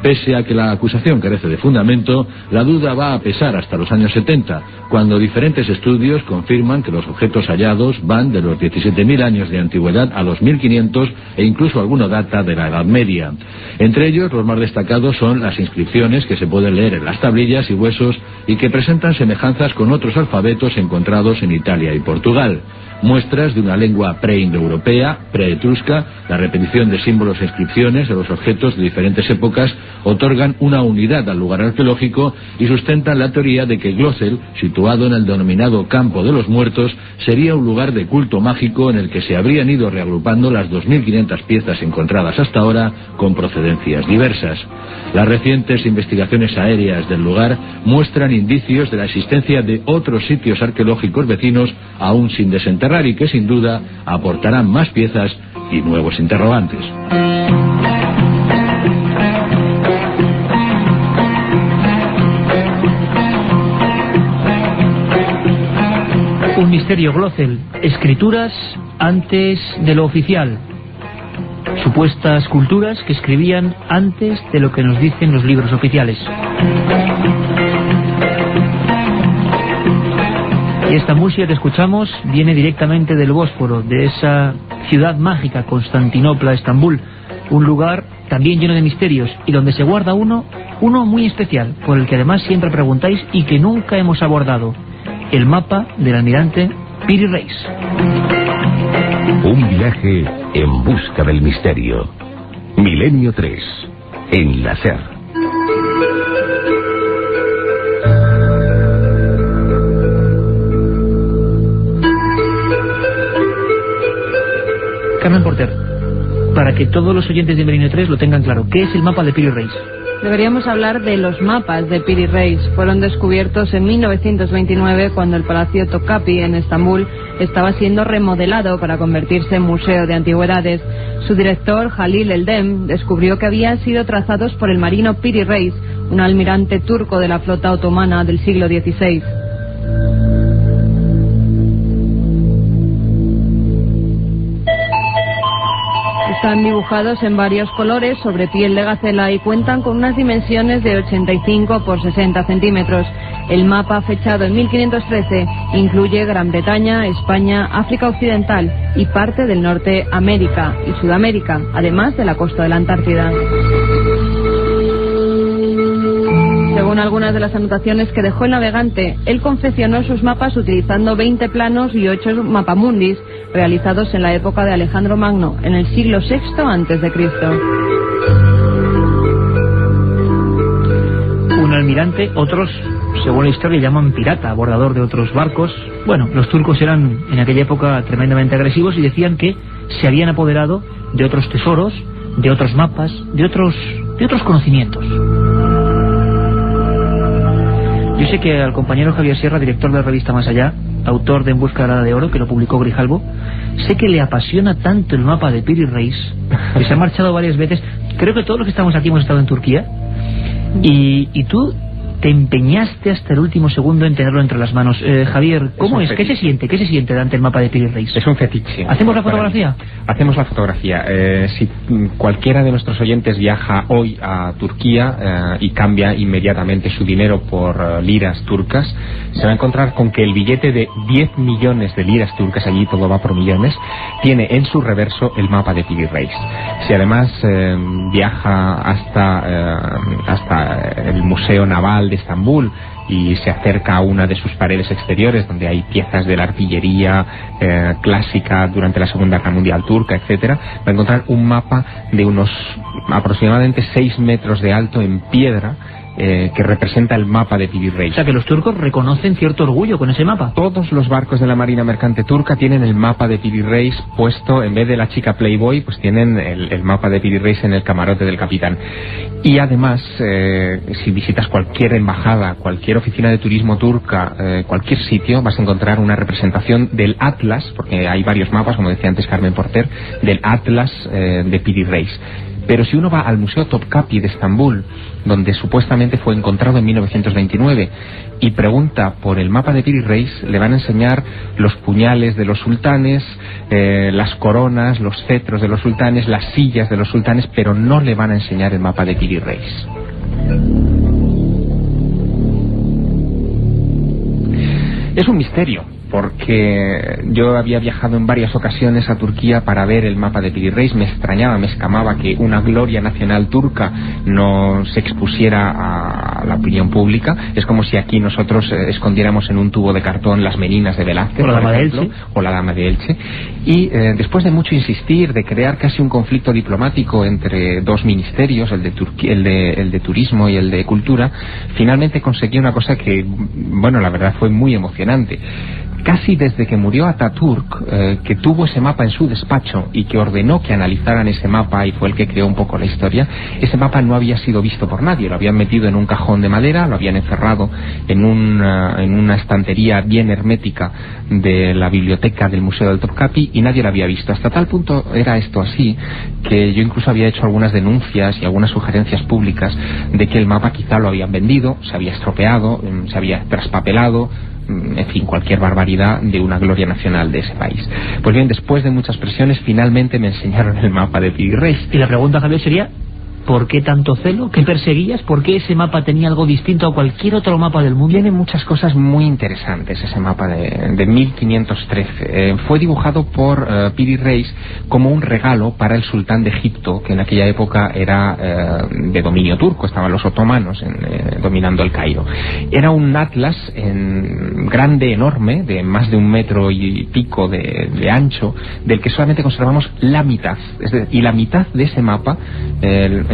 Pese a que la acusación carece de fundamento, la duda va a pesar hasta los años 70, cuando diferentes estudios confirman que los objetos hallados van de los 17.000 años de antigüedad a los 1.500 e incluso alguno data de la Edad Media. Entre ellos, los más destacados son las inscripciones que se pueden leer en las tablillas y huesos y que presentan semejanzas con otros alfabetos encontrados en Italia y Portugal. Muestras de una lengua pre-indoeuropea, pre-etrusca, la repetición de símbolos e inscripciones de los objetos de diferentes épocas otorgan una unidad al lugar arqueológico y sustentan la teoría de que Glossel, situado en el denominado Campo de los Muertos, sería un lugar de culto mágico en el que se habrían ido reagrupando las 2.500 piezas encontradas hasta ahora con procedencias diversas. Las recientes investigaciones aéreas del lugar muestran indicios de la existencia de otros sitios arqueológicos vecinos aún sin desenterrar y que sin duda aportarán más piezas y nuevos interrogantes. Un misterio, Glossel. Escrituras antes de lo oficial. Supuestas culturas que escribían antes de lo que nos dicen los libros oficiales. Y esta música que escuchamos viene directamente del Bósforo, de esa ciudad mágica, Constantinopla, Estambul, un lugar también lleno de misterios y donde se guarda uno muy especial, por el que además siempre preguntáis y que nunca hemos abordado: el mapa del almirante Piri Reis. Un viaje en busca del misterio. Milenio 3, en la SER. Carmen Porter, para que todos los oyentes de Milenio 3 lo tengan claro, ¿qué es el mapa de Piri Reis? Deberíamos hablar de los mapas de Piri Reis. Fueron descubiertos en 1929 cuando el Palacio Topkapi en Estambul estaba siendo remodelado para convertirse en museo de antigüedades. Su director, Halil Eldem, descubrió que habían sido trazados por el marino Piri Reis, un almirante turco de la flota otomana del siglo XVI. Están dibujados en varios colores sobre piel de gacela y cuentan con unas dimensiones de 85 por 60 centímetros. El mapa, fechado en 1513, incluye Gran Bretaña, España, África Occidental y parte del Norte América y Sudamérica, además de la costa de la Antártida. Según algunas de las anotaciones que dejó el navegante, él confeccionó sus mapas utilizando 20 planos y 8 mapamundis realizados en la época de Alejandro Magno, en el siglo VI a.C. Un almirante, otros, según la historia, llaman pirata, abordador de otros barcos. Bueno, los turcos eran en aquella época tremendamente agresivos y decían que se habían apoderado de otros tesoros, de otros mapas, de otros conocimientos. Yo sé que al compañero Javier Sierra, director de la revista Más Allá, autor de En busca de la Edad de Oro, que lo publicó Grijalbo, sé que le apasiona tanto el mapa de Piri Reis, que se ha marchado varias veces. Creo que todos los que estamos aquí hemos estado en Turquía, y tú te empeñaste hasta el último segundo en tenerlo entre las manos. Javier, ¿cómo es? ¿Qué se siente? ¿Qué se siente ante el mapa de Piri Reis? Es un fetiche. ¿Hacemos la fotografía? Hacemos la fotografía. Si cualquiera de nuestros oyentes viaja hoy a Turquía y cambia inmediatamente su dinero por liras turcas, se va a encontrar con que el billete de 10 millones de liras turcas, allí todo va por millones, tiene en su reverso el mapa de Piri Reis. Si además viaja hasta el Museo Naval de Estambul y se acerca a una de sus paredes exteriores donde hay piezas de la artillería clásica durante la Segunda Guerra Mundial turca, etcétera, va a encontrar un mapa de unos aproximadamente 6 metros de alto en piedra, que representa el mapa de Piri Reis. O sea que los turcos reconocen cierto orgullo con ese mapa. Todos los barcos de la Marina Mercante turca tienen el mapa de Piri Reis puesto, en vez de la chica Playboy, pues tienen el mapa de Piri Reis en el camarote del capitán. Y además, si visitas cualquier embajada, cualquier oficina de turismo turca, cualquier sitio, vas a encontrar una representación del Atlas, porque hay varios mapas, como decía antes Carmen Porter, del Atlas de Piri Reis. Pero si uno va al Museo Topkapi de Estambul, donde supuestamente fue encontrado en 1929, y pregunta por el mapa de Piri Reis, le van a enseñar los puñales de los sultanes, las coronas, los cetros de los sultanes, las sillas de los sultanes, pero no le van a enseñar el mapa de Piri Reis. Es un misterio, porque yo había viajado en varias ocasiones a Turquía para ver el mapa de Piri Reis. Me extrañaba, me escamaba que una gloria nacional turca no se expusiera a la opinión pública. Es como si aquí nosotros escondiéramos en un tubo de cartón las meninas de Velázquez, o la Dama de Elche, o la Dama de Elche. Y después de mucho insistir, de crear casi un conflicto diplomático entre dos ministerios, el de turismo y el de cultura, finalmente conseguí una cosa que, bueno, la verdad fue muy emocionante. Casi desde que murió Ataturk, que tuvo ese mapa en su despacho y que ordenó que analizaran ese mapa y fue el que creó un poco la historia, ese mapa no había sido visto por nadie. Lo habían metido en un cajón de madera, lo habían encerrado en una estantería bien hermética de la biblioteca del Museo del Topkapi y nadie lo había visto. Hasta tal punto era esto así que yo incluso había hecho algunas denuncias y algunas sugerencias públicas de que el mapa quizá lo habían vendido, se había estropeado, se había traspapelado, en fin, cualquier barbaridad de una gloria nacional de ese país. Pues bien, después de muchas presiones, finalmente me enseñaron el mapa de Piri Reis. Y la pregunta, Javier, sería: ¿por qué tanto celo? ¿Qué perseguías? ¿Por qué ese mapa tenía algo distinto a cualquier otro mapa del mundo? Tiene muchas cosas muy interesantes ese mapa de 1513. Fue dibujado por Piri Reis como un regalo para el sultán de Egipto, que en aquella época era de dominio turco, estaban los otomanos dominando el Cairo. Era un atlas grande, enorme, de más de 1 metro y pico de ancho, del que solamente conservamos la mitad. Y la mitad de ese mapa,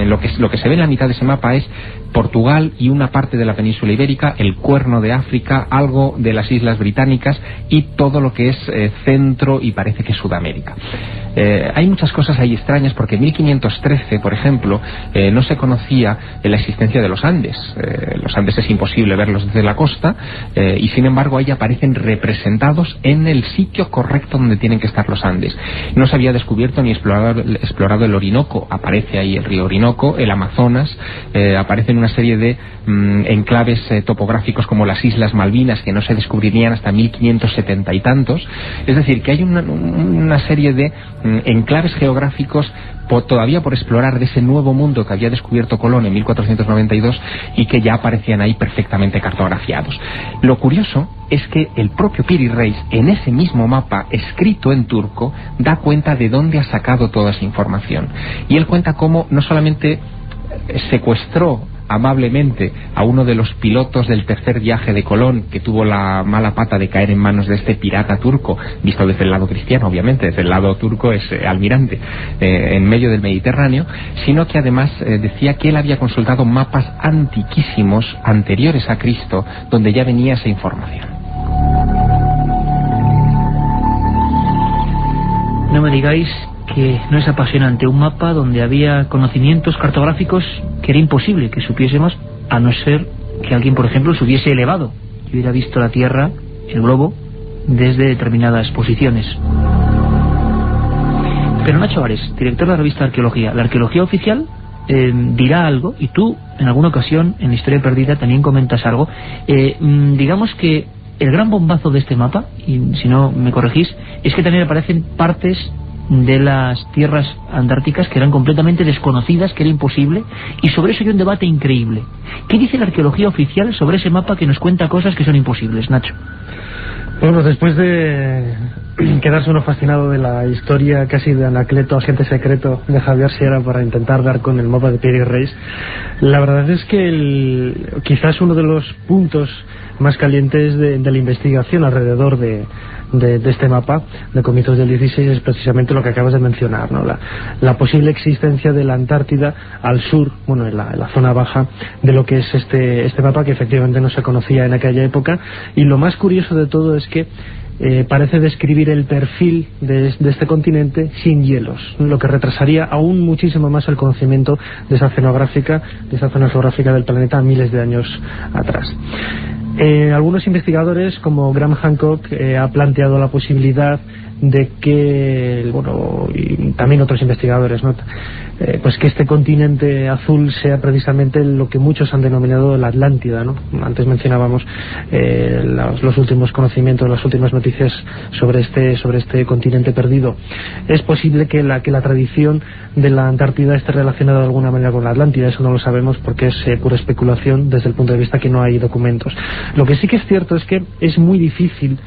lo que se ve en la mitad de ese mapa es Portugal y una parte de la península ibérica, el Cuerno de África, algo de las Islas Británicas y todo lo que es Centro y parece que Sudamérica. Hay muchas cosas ahí extrañas porque en 1513, por ejemplo, no se conocía la existencia de los Andes. Los Andes es imposible verlos desde la costa y sin embargo ahí aparecen representados en el sitio correcto donde tienen que estar los Andes. No se había descubierto ni explorado el Orinoco, aparece ahí el río Orinoco, el Amazonas, aparecen una serie de enclaves topográficos como las Islas Malvinas que no se descubrirían hasta 1570 y tantos. Es decir, que hay una serie de enclaves geográficos todavía por explorar de ese nuevo mundo que había descubierto Colón en 1492 y que ya aparecían ahí perfectamente cartografiados. Lo curioso es que el propio Piri Reis, en ese mismo mapa escrito en turco, da cuenta de dónde ha sacado toda esa información. Y él cuenta cómo no solamente secuestró amablemente a uno de los pilotos del tercer viaje de Colón, que tuvo la mala pata de caer en manos de este pirata turco, visto desde el lado cristiano, obviamente, desde el lado turco es almirante, en medio del Mediterráneo, sino que además decía que él había consultado mapas antiquísimos, anteriores a Cristo, donde ya venía esa información. No me digáis que no es apasionante un mapa donde había conocimientos cartográficos que era imposible que supiésemos, a no ser que alguien, por ejemplo, se hubiese elevado y hubiera visto la Tierra, el globo, desde determinadas posiciones. Pero Nacho Ares, director de la revista Arqueología, la arqueología oficial dirá algo, y tú en alguna ocasión en Historia Perdida también comentas algo. Digamos que el gran bombazo de este mapa, y si no me corregís, es que también aparecen partes de las tierras antárticas que eran completamente desconocidas, que era imposible, y sobre eso hay un debate increíble. ¿Qué dice la arqueología oficial sobre ese mapa que nos cuenta cosas que son imposibles, Nacho? Bueno, después de quedarse uno fascinado de la historia casi de Anacleto, agente secreto de Javier Sierra, para intentar dar con el mapa de Piri Reis, la verdad es que quizás uno de los puntos más calientes de la investigación alrededor de de este mapa de comienzos del 16 es precisamente lo que acabas de mencionar, ¿no? La posible existencia de la Antártida al sur, bueno, en la zona baja de lo que es este mapa, que efectivamente no se conocía en aquella época. Y lo más curioso de todo es que parece describir el perfil de este continente sin hielos, lo que retrasaría aún muchísimo más el conocimiento de esa zona geográfica del planeta miles de años atrás. Algunos investigadores, como Graham Hancock, ha planteado la posibilidad de que, bueno, y también otros investigadores, ¿no?, pues que este continente azul sea precisamente lo que muchos han denominado la Atlántida, ¿no? Antes mencionábamos los últimos conocimientos, las últimas noticias sobre este continente perdido. Es posible que la tradición de la Antártida esté relacionada de alguna manera con la Atlántida. Eso no lo sabemos porque es pura especulación desde el punto de vista que no hay documentos. Lo que sí que es cierto es que es muy difícil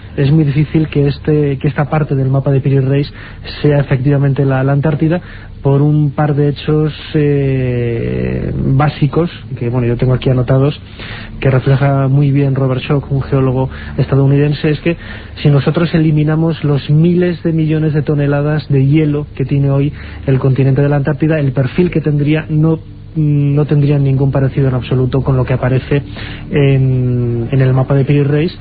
que esta parte del mapa de Piri Reis sea efectivamente la Antártida, por un par de hechos básicos que, bueno, yo tengo aquí anotados, que refleja muy bien Robert Schoch, un geólogo estadounidense. Es que si nosotros eliminamos los miles de millones de toneladas de hielo que tiene hoy el continente de la Antártida, el perfil que tendría no tendría ningún parecido en absoluto con lo que aparece en el mapa de Piri Reis.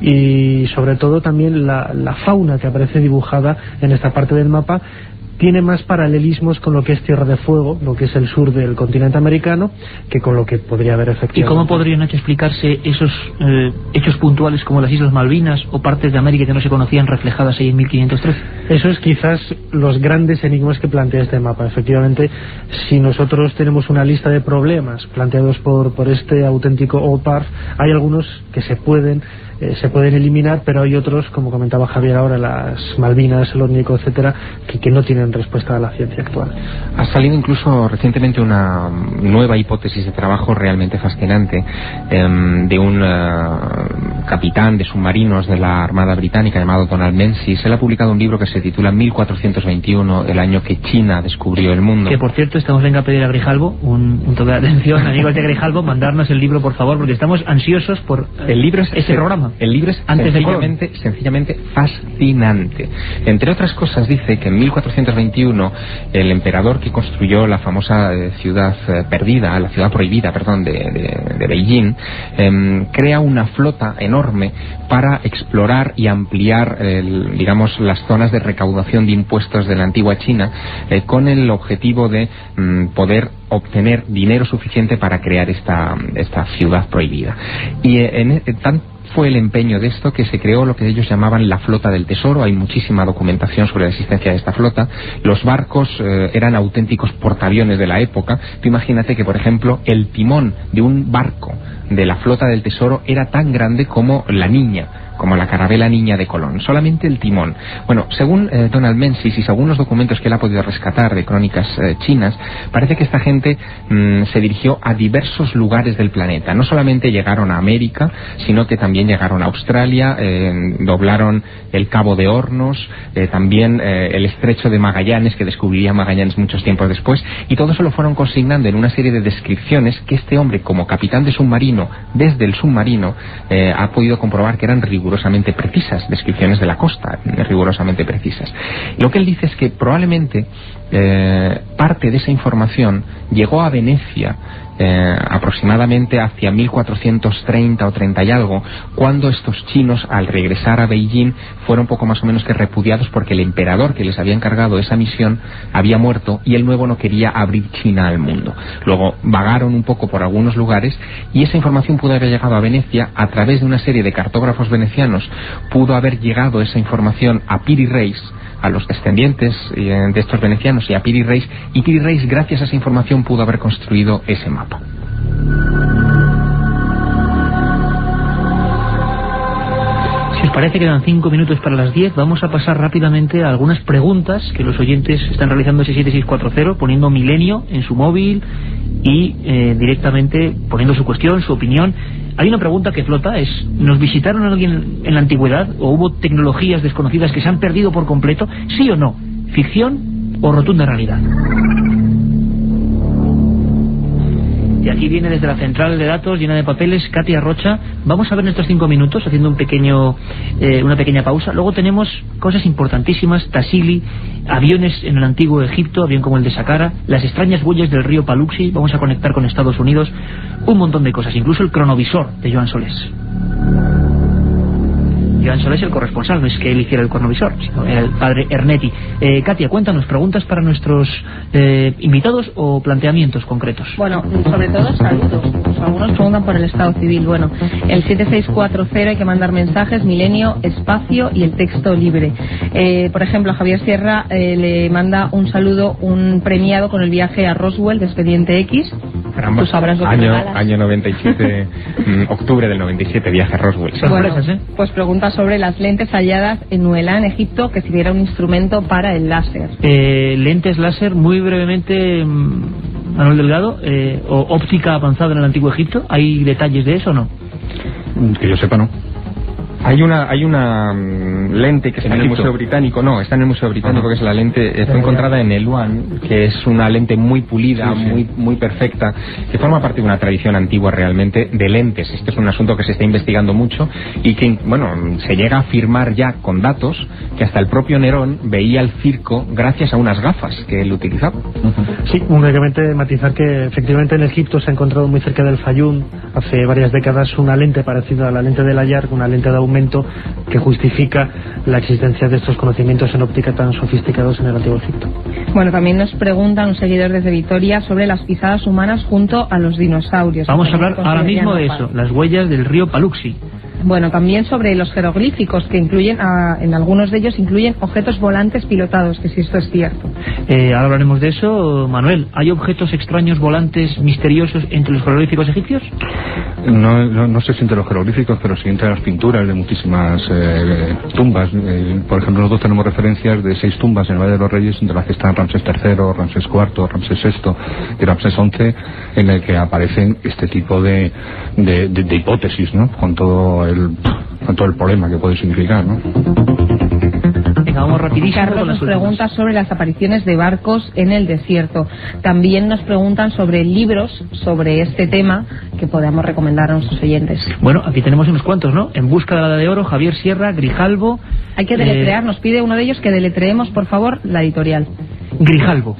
Y sobre todo también la fauna que aparece dibujada en esta parte del mapa tiene más paralelismos con lo que es Tierra de Fuego, lo que es el sur del continente americano, que con lo que podría haber efectivamente. ¿Y cómo podrían explicarse esos hechos puntuales como las Islas Malvinas o partes de América que no se conocían reflejadas ahí en 1513? Eso es quizás los grandes enigmas que plantea este mapa. Efectivamente, si nosotros tenemos una lista de problemas planteados por este auténtico Old Parth, hay algunos que se pueden eliminar, pero hay otros, como comentaba Javier ahora, las Malvinas, el Órnico, etcétera, que no tienen respuesta a la ciencia actual. Ha salido incluso recientemente una nueva hipótesis de trabajo realmente fascinante de un capitán de submarinos de la Armada Británica llamado Donald Menzies. Él ha publicado un libro que se titula 1421, el año que China descubrió el mundo. Que por cierto, estamos venga a pedir a Grijalbo un toque de atención, amigos de Grijalbo, mandarnos el libro, por favor, porque estamos ansiosos por el libro ese programa. El libro es sencillamente fascinante. Entre otras cosas dice que en 1421 el emperador que construyó la famosa ciudad perdida, la ciudad prohibida, perdón, de Beijing, crea una flota enorme para explorar y ampliar, digamos, las zonas de recaudación de impuestos de la antigua China, con el objetivo de poder obtener dinero suficiente para crear esta ciudad prohibida. Y fue el empeño de esto que se creó lo que ellos llamaban la flota del tesoro. Hay muchísima documentación sobre la existencia de esta flota. Los barcos eran auténticos portaaviones de la época. Tú imagínate que, por ejemplo, el timón de un barco de la flota del tesoro era tan grande como la Niña, como la carabela Niña de Colón, solamente el timón. Bueno, según Donald Menzies y según los documentos que él ha podido rescatar de crónicas chinas, parece que esta gente se dirigió a diversos lugares del planeta. No solamente llegaron a América, sino que también llegaron a Australia, doblaron el Cabo de Hornos, también el Estrecho de Magallanes, que descubriría Magallanes muchos tiempos después, y todo eso lo fueron consignando en una serie de descripciones que este hombre, como capitán de submarino, desde el submarino, ha podido comprobar que eran rigurosamente precisas, descripciones de la costa rigurosamente precisas. Lo que él dice es que probablemente parte de esa información llegó a Venecia aproximadamente hacia 1430 o 30 y algo, cuando estos chinos, al regresar a Beijing, fueron poco más o menos que repudiados porque el emperador que les había encargado esa misión había muerto y el nuevo no quería abrir China al mundo. Luego vagaron un poco por algunos lugares y esa información pudo haber llegado a Venecia a través de una serie de cartógrafos venecianos. Pudo haber llegado esa información a Piri Reis, a los descendientes de estos venecianos, y a Piri Reis, y Piri Reis, gracias a esa información, pudo haber construido ese mapa. Si os parece, quedan 5 minutos para las 10. Vamos a pasar rápidamente a algunas preguntas que los oyentes están realizando ese 7640, poniendo Milenio en su móvil y directamente poniendo su cuestión, su opinión. Hay una pregunta que flota, ¿nos visitaron a alguien en la antigüedad o hubo tecnologías desconocidas que se han perdido por completo? ¿Sí o no? ¿Ficción o rotunda realidad? Y aquí viene desde la central de datos llena de papeles Katia Rocha. Vamos a ver en estos 5 minutos, haciendo una pequeña pausa. Luego tenemos cosas importantísimas: Tassili, aviones en el antiguo Egipto, avión como el de Saqqara, las extrañas huellas del río Paluxy. Vamos a conectar con Estados Unidos, un montón de cosas, incluso el cronovisor de Joan Solés. Joan Solés, el corresponsal, no es que él hiciera el cronovisor, sino el padre Ernetti. Katia, cuéntanos, ¿preguntas para nuestros invitados o planteamientos concretos? Bueno, sobre todo saludos. Algunos preguntan por el estado civil. Bueno, el 7640 hay que mandar mensajes, Milenio, espacio y el texto libre. Por ejemplo, a Javier Sierra le manda un saludo, un premiado con el viaje a Roswell de Expediente X. Tú sabrás lo que año 97, octubre del 97, viaje a Roswell. Bueno, pues pregunta sobre las lentes halladas en Nuela, en Egipto, que sirviera un instrumento para el láser. Lentes láser, muy brevemente, Manuel Delgado, o óptica avanzada en el antiguo Egipto. ¿Hay detalles de eso o no? Que yo sepa, no. Hay una lente que está en el Museo Británico, está en el Museo Británico, que es la lente, fue encontrada en Eluan, que es una lente muy pulida, muy perfecta, que forma parte de una tradición antigua realmente de lentes. Este es un asunto que se está investigando mucho y que, bueno, se llega a afirmar ya con datos que hasta el propio Nerón veía el circo gracias a unas gafas que él utilizaba. Sí, únicamente matizar que efectivamente en Egipto se ha encontrado muy cerca del Fayum hace varias décadas una lente parecida a la lente de Layard, una lente de aumento que justifica la existencia de estos conocimientos en óptica tan sofisticados en el antiguo Egipto. Bueno, también nos preguntan un seguidor desde Vitoria sobre las pisadas humanas junto a los dinosaurios. Vamos a hablar ahora mismo de eso, las huellas del río Paluxy. Bueno, también sobre los jeroglíficos, que incluyen, en algunos de ellos incluyen objetos volantes pilotados, que si esto es cierto. Ahora hablaremos de eso. Manuel, ¿hay objetos extraños volantes misteriosos entre los jeroglíficos egipcios? No sé si entre los jeroglíficos, pero sí entre las pinturas de muchísimas tumbas. Por ejemplo, nosotros tenemos referencias de 6 tumbas en el Valle de los Reyes, entre las que están Ramsés III, Ramsés IV, Ramsés VI y Ramsés XI, en el que aparecen este tipo de hipótesis, ¿no? Con todo el problema que puede significar, ¿no? Venga, vamos rapidísimo. Carlos nos pregunta sobre las apariciones de barcos en el desierto. También nos preguntan sobre libros sobre este tema que podamos recomendar a nuestros oyentes. Bueno, aquí tenemos unos cuantos, ¿no? En busca de la Edad de Oro, Javier Sierra, Grijalvo. Hay que deletrear, nos pide uno de ellos que deletreemos, por favor, la editorial. Grijalvo.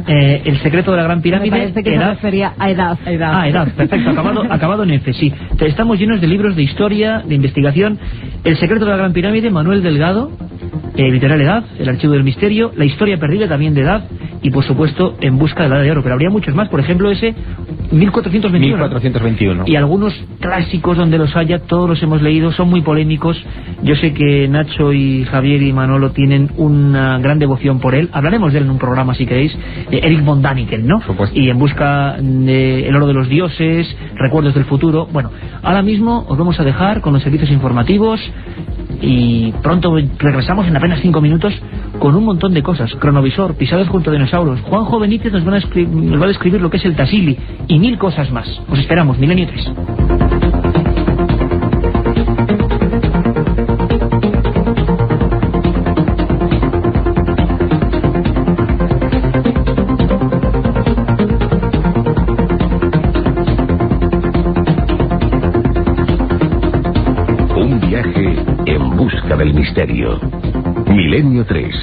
El secreto de la Gran Pirámide. Me parece que se refería a edad. Edad, perfecto, acabado en F, sí. Estamos llenos de libros de historia, de investigación. El secreto de la Gran Pirámide, Manuel Delgado, editorial Edad, El archivo del misterio, La historia perdida, también de Edad, y por supuesto En busca de la Edad de Oro. Pero habría muchos más, por ejemplo ese 1421. Y algunos clásicos donde los haya, todos los hemos leído, son muy polémicos. Yo sé que Nacho y Javier y Manolo tienen una gran devoción por él. Hablaremos de él en un programa, si queréis. Erich von Däniken, ¿no? Y En busca de El oro de los dioses, Recuerdos del futuro. Bueno, ahora mismo os vamos a dejar con los servicios informativos y pronto regresamos en apenas 5 minutos con un montón de cosas. Cronovisor, pisadas junto a dinosaurios. Juanjo Benítez nos va a describir lo que es el Tassili y 1000 cosas más. Os esperamos, Milenio 3. Un viaje en busca del misterio. Milenio 3,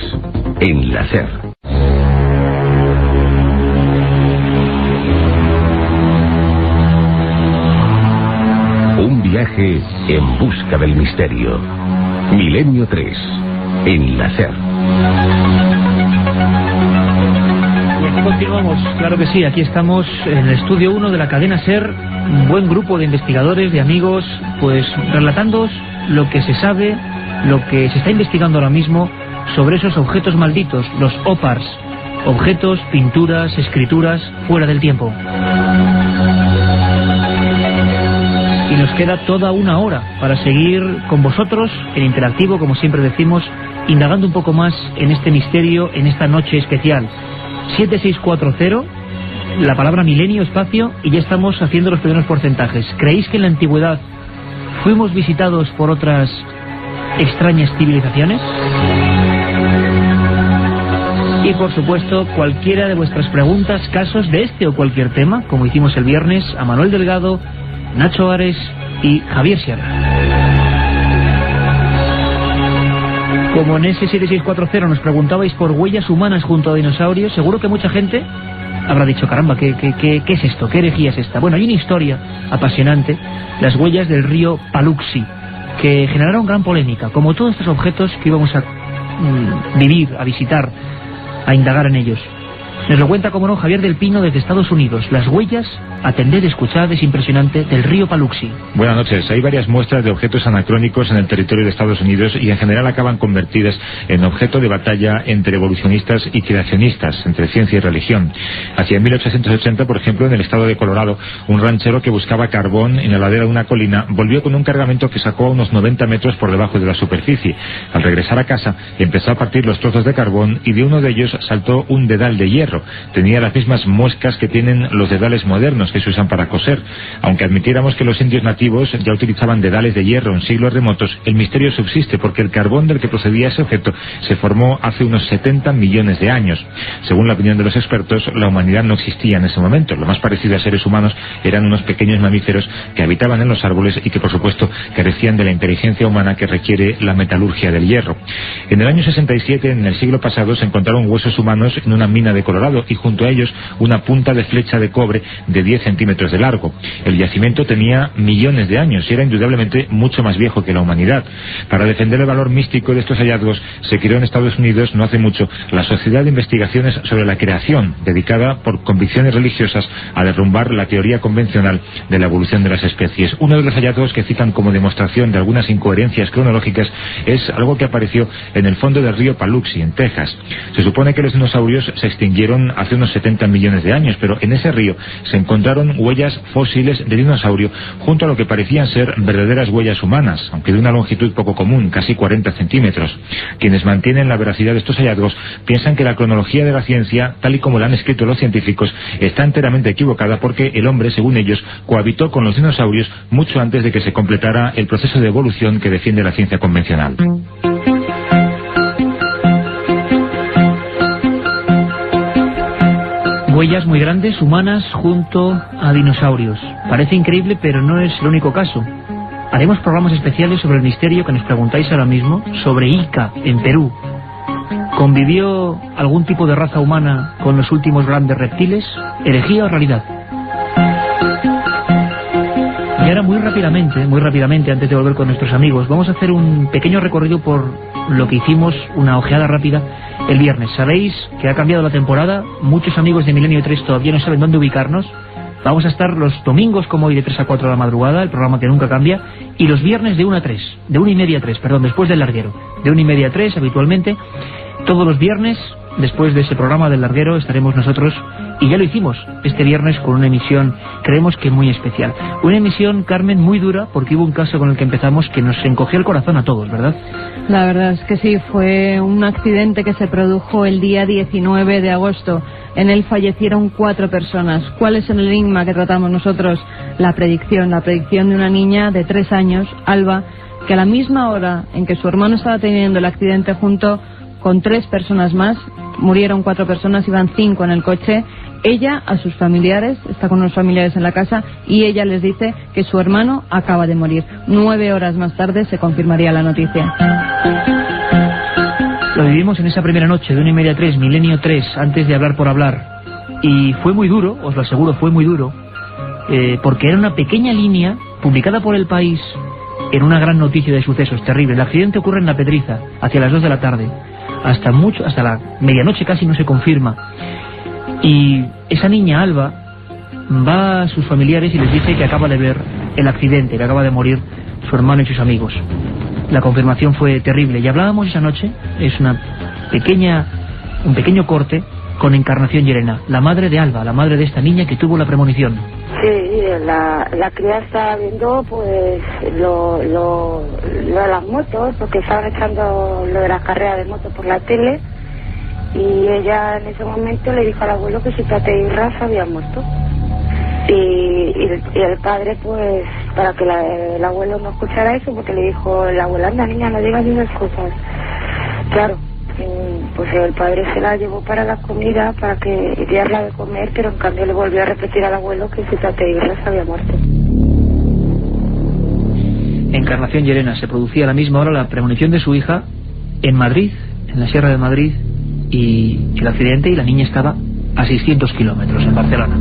en la SER. Un viaje en busca del misterio. Milenio 3, en la SER. Y aquí continuamos, claro que sí, aquí estamos en el estudio 1 de la cadena SER, un buen grupo de investigadores, de amigos, pues relatándoos lo que se sabe, lo que se está investigando ahora mismo sobre esos objetos malditos, los OPARS, objetos, pinturas, escrituras fuera del tiempo. Y nos queda toda una hora para seguir con vosotros en interactivo, como siempre decimos, indagando un poco más en este misterio, en esta noche especial. 7640, la palabra milenio, espacio, y ya estamos haciendo los primeros porcentajes. ¿Creéis que en la antigüedad fuimos visitados por otras extrañas civilizaciones? Y por supuesto, cualquiera de vuestras preguntas, casos de este o cualquier tema, como hicimos el viernes, a Manuel Delgado, Nacho Ares y Javier Sierra. Como en ese 7640 nos preguntabais por huellas humanas junto a dinosaurios, seguro que mucha gente habrá dicho, caramba, ¿qué es esto? ¿Qué herejía es esta? Bueno, hay una historia apasionante, las huellas del río Paluxy, que generaron gran polémica, como todos estos objetos que íbamos a vivir, a visitar, a indagar en ellos. Nos lo cuenta, como no, Javier del Pino desde Estados Unidos. Las huellas, atended, escuchad, es impresionante, del río Paluxy. Buenas noches. Hay varias muestras de objetos anacrónicos en el territorio de Estados Unidos y en general acaban convertidas en objeto de batalla entre evolucionistas y creacionistas, entre ciencia y religión. Hacia 1880, por ejemplo, en el estado de Colorado, un ranchero que buscaba carbón en la ladera de una colina volvió con un cargamento que sacó a unos 90 metros por debajo de la superficie. Al regresar a casa, empezó a partir los trozos de carbón y de uno de ellos saltó un dedal de hierro. Tenía las mismas muescas que tienen los dedales modernos que se usan para coser. Aunque admitiéramos que los indios nativos ya utilizaban dedales de hierro en siglos remotos, el misterio subsiste porque el carbón del que procedía ese objeto se formó hace unos 70 millones de años. Según la opinión de los expertos, la humanidad no existía en ese momento. Lo más parecido a seres humanos eran unos pequeños mamíferos que habitaban en los árboles y que, por supuesto, carecían de la inteligencia humana que requiere la metalurgia del hierro. En el año 67, en el siglo pasado, se encontraron huesos humanos en una mina de Colorado y junto a ellos una punta de flecha de cobre de 10 centímetros de largo. El yacimiento tenía millones de años y era indudablemente mucho más viejo que la humanidad. Para defender el valor místico de estos hallazgos, se creó en Estados Unidos no hace mucho la Sociedad de Investigaciones sobre la Creación, dedicada por convicciones religiosas a derrumbar la teoría convencional de la evolución de las especies. Uno de los hallazgos que citan como demostración de algunas incoherencias cronológicas es algo que apareció en el fondo del río Paluxy, en Texas. Se supone que los dinosaurios se extinguieron hace unos 70 millones de años, pero en ese río se encontraron huellas fósiles de dinosaurio junto a lo que parecían ser verdaderas huellas humanas, aunque de una longitud poco común, casi 40 centímetros. Quienes mantienen la veracidad de estos hallazgos piensan que la cronología de la ciencia, tal y como la han escrito los científicos, está enteramente equivocada porque el hombre, según ellos, cohabitó con los dinosaurios mucho antes de que se completara el proceso de evolución que defiende la ciencia convencional. Huellas muy grandes, humanas, junto a dinosaurios. Parece increíble, pero no es el único caso. Haremos programas especiales sobre el misterio que nos preguntáis ahora mismo, sobre Ica, en Perú. ¿Convivió algún tipo de raza humana con los últimos grandes reptiles? ¿Herejía o realidad? Y ahora muy rápidamente, antes de volver con nuestros amigos, vamos a hacer un pequeño recorrido por lo que hicimos, una ojeada rápida, el viernes. Sabéis que ha cambiado la temporada, muchos amigos de Milenio 3 todavía no saben dónde ubicarnos. Vamos a estar los domingos como hoy de 3 a 4 de la madrugada, el programa que nunca cambia, y los viernes de 1 a 3, de 1 y media a 3, perdón, después del larguero, de 1 y media a 3 habitualmente. Todos los viernes, después de ese programa del larguero, estaremos nosotros, y ya lo hicimos este viernes con una emisión, creemos que muy especial. Una emisión, Carmen, muy dura, porque hubo un caso con el que empezamos que nos encogió el corazón a todos, ¿verdad? La verdad es que sí, fue un accidente que se produjo el día 19 de agosto. En él fallecieron 4 personas. ¿Cuál es el enigma que tratamos nosotros? La predicción de una niña de 3 años, Alba, que a la misma hora en que su hermano estaba teniendo el accidente junto con 3 personas más, murieron 4 personas, iban 5 en el coche. Ella a sus familiares, está con unos familiares en la casa, y ella les dice que su hermano acaba de morir. 9 horas más tarde se confirmaría la noticia. Lo vivimos en esa primera noche de 1 y media a 3, Milenio 3, antes de hablar por hablar. Y fue muy duro, os lo aseguro, fue muy duro, porque era una pequeña línea publicada por El País en una gran noticia de sucesos terribles. El accidente ocurre en La Pedriza, hacia las 2 de la tarde. Hasta la medianoche casi no se confirma. Y esa niña, Alba, va a sus familiares y les dice que acaba de ver el accidente, que acaba de morir su hermano y sus amigos. La confirmación fue terrible. Y hablábamos esa noche, es un pequeño corte con Encarnación Llerena, la madre de Alba, la madre de esta niña que tuvo la premonición. Sí, la cría estaba viendo pues lo de las motos, porque estaban echando lo de las carreras de motos por la tele, y ella en ese momento le dijo al abuelo que su Tate y Rafa había muerto. Y el padre, pues, para que el abuelo no escuchara eso, porque le dijo el abuelo, anda niña, no digas esas cosas. Claro, pues el padre se la llevó para la comida, para que diera de comer, pero en cambio le volvió a repetir al abuelo que Ciutate Iglesias había muerto. Encarnación Llerena, se producía a la misma hora la premonición de su hija en Madrid, en la Sierra de Madrid, y el accidente, y la niña estaba a 600 kilómetros en Barcelona.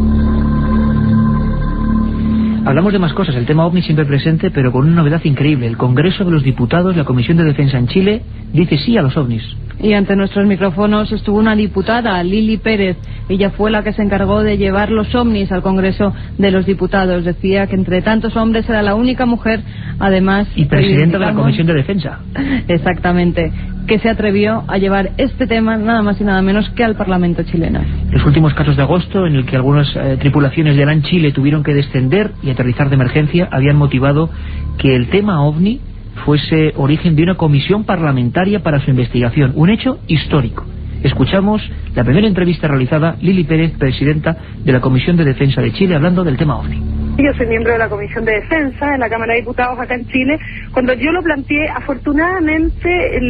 Hablamos de más cosas, el tema OVNI siempre presente, pero con una novedad increíble. El Congreso de los Diputados, la Comisión de Defensa en Chile, dice sí a los OVNIs. Y ante nuestros micrófonos estuvo una diputada, Lili Pérez. Ella fue la que se encargó de llevar los ovnis al Congreso de los Diputados. Decía que entre tantos hombres era la única mujer, además... Y presidenta de la Comisión de Defensa. Exactamente, que se atrevió a llevar este tema nada más y nada menos que al Parlamento chileno. Los últimos casos de agosto, en el que algunas tripulaciones de LAN Chile tuvieron que descender y aterrizar de emergencia, habían motivado que el tema OVNI fuese origen de una comisión parlamentaria para su investigación, un hecho histórico. Escuchamos la primera entrevista realizada, Lili Pérez, presidenta de la Comisión de Defensa de Chile, hablando del tema OVNI. Yo soy miembro de la Comisión de Defensa en la Cámara de Diputados acá en Chile. Cuando yo lo planteé, afortunadamente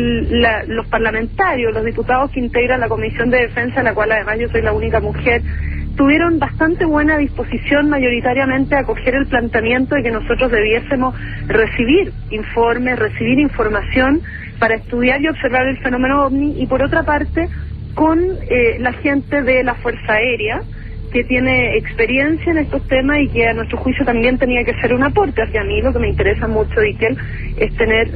los parlamentarios, los diputados que integran la Comisión de Defensa, en la cual además yo soy la única mujer, tuvieron bastante buena disposición mayoritariamente a acoger el planteamiento de que nosotros debiésemos recibir informes, recibir información para estudiar y observar el fenómeno OVNI, y por otra parte con la gente de la Fuerza Aérea, que tiene experiencia en estos temas y que a nuestro juicio también tenía que ser un aporte. Hacia mí lo que me interesa mucho, Ikel, es tener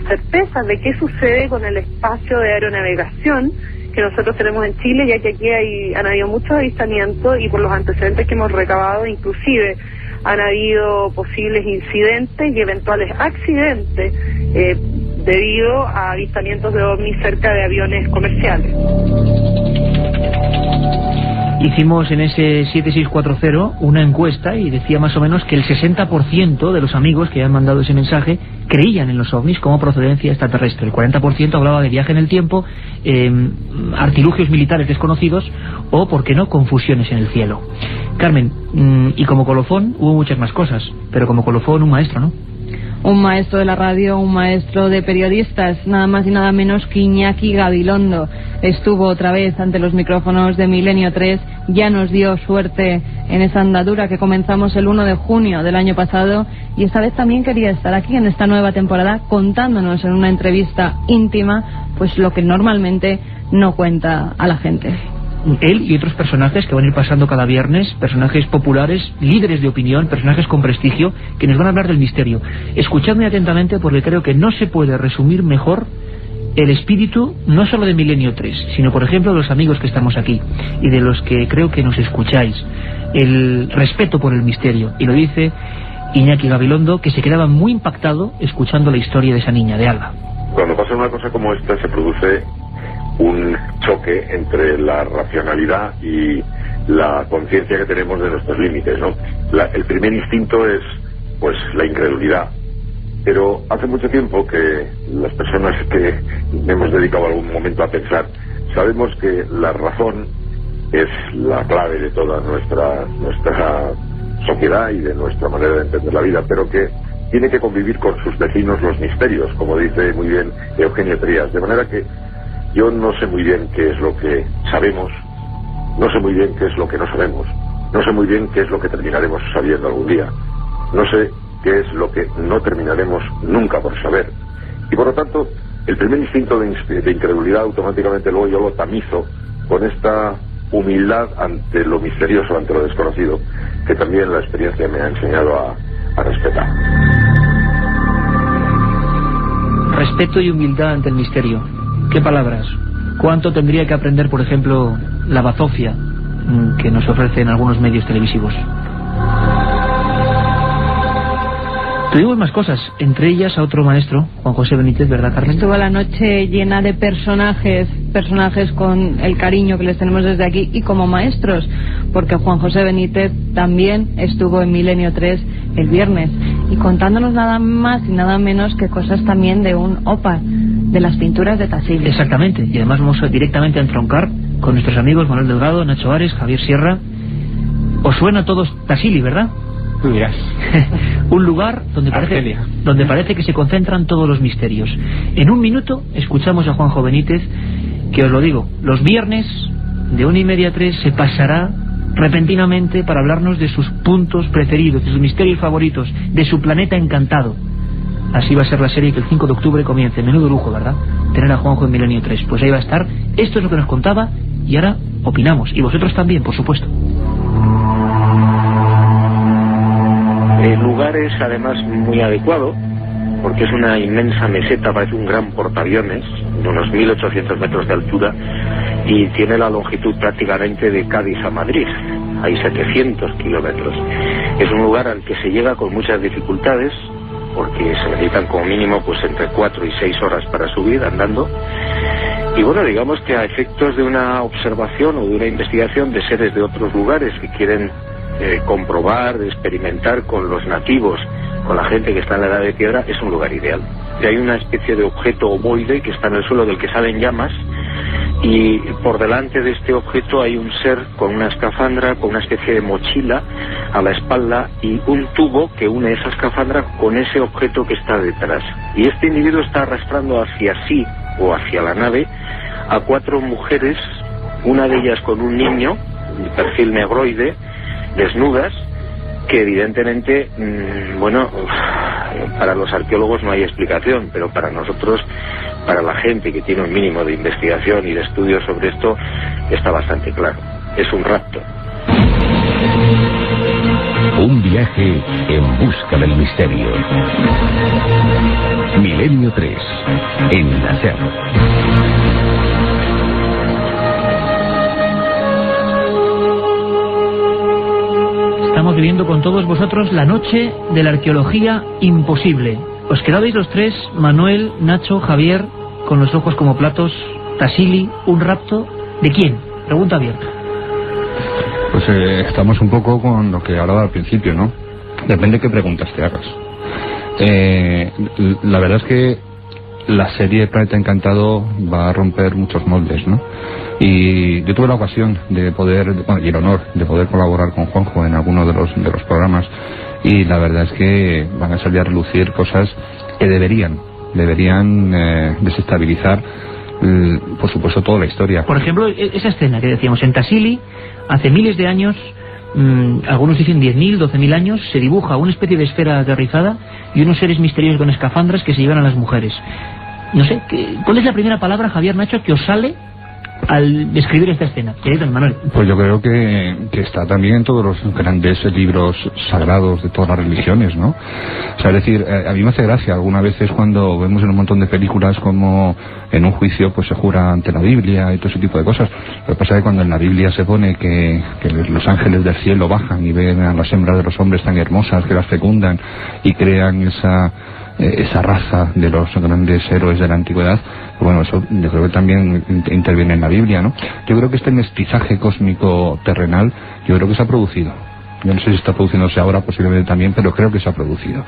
certezas de qué sucede con el espacio de aeronavegación que nosotros tenemos en Chile, ya que aquí han habido muchos avistamientos, y por los antecedentes que hemos recabado inclusive han habido posibles incidentes y eventuales accidentes debido a avistamientos de ovnis cerca de aviones comerciales. Hicimos en ese 7640 una encuesta y decía más o menos que el 60% de los amigos que habían mandado ese mensaje creían en los ovnis como procedencia extraterrestre. El 40% hablaba de viaje en el tiempo, artilugios militares desconocidos o, por qué no, confusiones en el cielo. Carmen, y como colofón hubo muchas más cosas, pero como colofón un maestro, ¿no? Un maestro de la radio, un maestro de periodistas, nada más y nada menos que Iñaki Gabilondo. Estuvo otra vez ante los micrófonos de Milenio 3, ya nos dio suerte en esa andadura que comenzamos el 1 de junio del año pasado, y esta vez también quería estar aquí en esta nueva temporada contándonos en una entrevista íntima pues lo que normalmente no cuenta a la gente. Él y otros personajes que van a ir pasando cada viernes, personajes populares, líderes de opinión, personajes con prestigio, que nos van a hablar del misterio. Escuchadme atentamente, porque creo que no se puede resumir mejor el espíritu, no solo de Milenio 3, sino por ejemplo de los amigos que estamos aquí y de los que creo que nos escucháis. El respeto por el misterio, y lo dice Iñaki Gabilondo, que se quedaba muy impactado escuchando la historia de esa niña, de Alba. Cuando pasa una cosa como esta se produce un choque entre la racionalidad y la conciencia que tenemos de nuestros límites, ¿no? El primer instinto es pues la incredulidad, pero hace mucho tiempo que las personas que hemos dedicado algún momento a pensar sabemos que la razón es la clave de toda nuestra sociedad y de nuestra manera de entender la vida, pero que tiene que convivir con sus vecinos los misterios, como dice muy bien Eugenio Trías, de manera que yo no sé muy bien qué es lo que sabemos, no sé muy bien qué es lo que no sabemos, no sé muy bien qué es lo que terminaremos sabiendo algún día, no sé qué es lo que no terminaremos nunca por saber. Y por lo tanto, el primer instinto de incredulidad automáticamente luego yo lo tamizo con esta humildad ante lo misterioso, ante lo desconocido, que también la experiencia me ha enseñado a respetar. Respeto y humildad ante el misterio. ¿Qué palabras? ¿Cuánto tendría que aprender, por ejemplo, la bazofia que nos ofrecen algunos medios televisivos? Tuvimos más cosas, entre ellas a otro maestro, Juan José Benítez, ¿verdad, Carmen? Estuvo la noche llena de personajes con el cariño que les tenemos desde aquí, y como maestros, porque Juan José Benítez también estuvo en Milenio 3 el viernes, y contándonos nada más y nada menos que cosas también de un OPA, de las pinturas de Tassili. Exactamente, y además vamos directamente a entroncar con nuestros amigos Manuel Delgado, Nacho Ares, Javier Sierra. Os suena a todos Tassili, ¿verdad? Tú dirás. Un lugar donde parece que se concentran todos los misterios. En un minuto escuchamos a Juanjo Benítez que os lo digo, los viernes de 1:30 a 3 se pasará repentinamente para hablarnos de sus puntos preferidos, de sus misterios favoritos, de su planeta encantado. Así va a ser la serie que el 5 de octubre comience. Menudo lujo, ¿verdad? Tener a Juanjo en Milenio 3. Pues ahí va a estar. Esto es lo que nos contaba y ahora opinamos. Y vosotros también, por supuesto. El lugar es además muy adecuado porque es una inmensa meseta, parece un gran portaaviones de unos 1800 metros de altura y tiene la longitud prácticamente de Cádiz a Madrid. Hay 700 kilómetros. Es un lugar al que se llega con muchas dificultades porque se necesitan como mínimo pues entre 4 y 6 horas para subir andando. Y bueno, digamos que a efectos de una observación o de una investigación de seres de otros lugares que quieren comprobar, experimentar con los nativos, con la gente que está en la edad de piedra, es un lugar ideal. Y hay una especie de objeto ovoide que está en el suelo del que salen llamas y por delante de este objeto hay un ser con una escafandra, con una especie de mochila a la espalda y un tubo que une esa escafandra con ese objeto que está detrás. Y este individuo está arrastrando hacia sí o hacia la nave a 4 mujeres, una de ellas con un niño de perfil negroide, desnudas, que evidentemente, bueno, para los arqueólogos no hay explicación, pero para nosotros, para la gente que tiene un mínimo de investigación y de estudio sobre esto, está bastante claro. Es un rapto. Un viaje en busca del misterio. Milenio 3, en la SER. Estamos viviendo con todos vosotros la noche de la arqueología imposible. Os quedabais los tres, Manuel, Nacho, Javier, con los ojos como platos. Tassili, un rapto, ¿de quién? Pregunta abierta. Pues estamos un poco con lo que hablaba al principio, ¿no? Depende qué preguntas te hagas. La verdad es que la serie Planeta Encantado va a romper muchos moldes, ¿no? Y yo tuve la ocasión de poder, bueno, y el honor de poder colaborar con Juanjo en alguno de los programas, y la verdad es que van a salir a relucir cosas que deberían desestabilizar, por supuesto, toda la historia. Por ejemplo, esa escena que decíamos en Tassili, hace miles de años, algunos dicen 10.000, 12.000 años, se dibuja una especie de esfera aterrizada y unos seres misteriosos con escafandras que se llevan a las mujeres. No sé, ¿cuál es la primera palabra, Javier, Nacho, que os sale al describir esta escena? Don Manuel. Pues yo creo que está también en todos los grandes libros sagrados de todas las religiones, ¿no? O sea, es decir, a mí me hace gracia algunas veces cuando vemos en un montón de películas como en un juicio pues se jura ante la Biblia y todo ese tipo de cosas. Lo que pasa es que cuando en la Biblia se pone que los ángeles del cielo bajan y ven a las hembras de los hombres tan hermosas que las fecundan y crean esa raza de los grandes héroes de la antigüedad, bueno, eso yo creo que también interviene en la Biblia, ¿no? Yo creo que este mestizaje cósmico terrenal, yo creo que se ha producido. Yo no sé si está produciéndose ahora, posiblemente también, pero creo que se ha producido.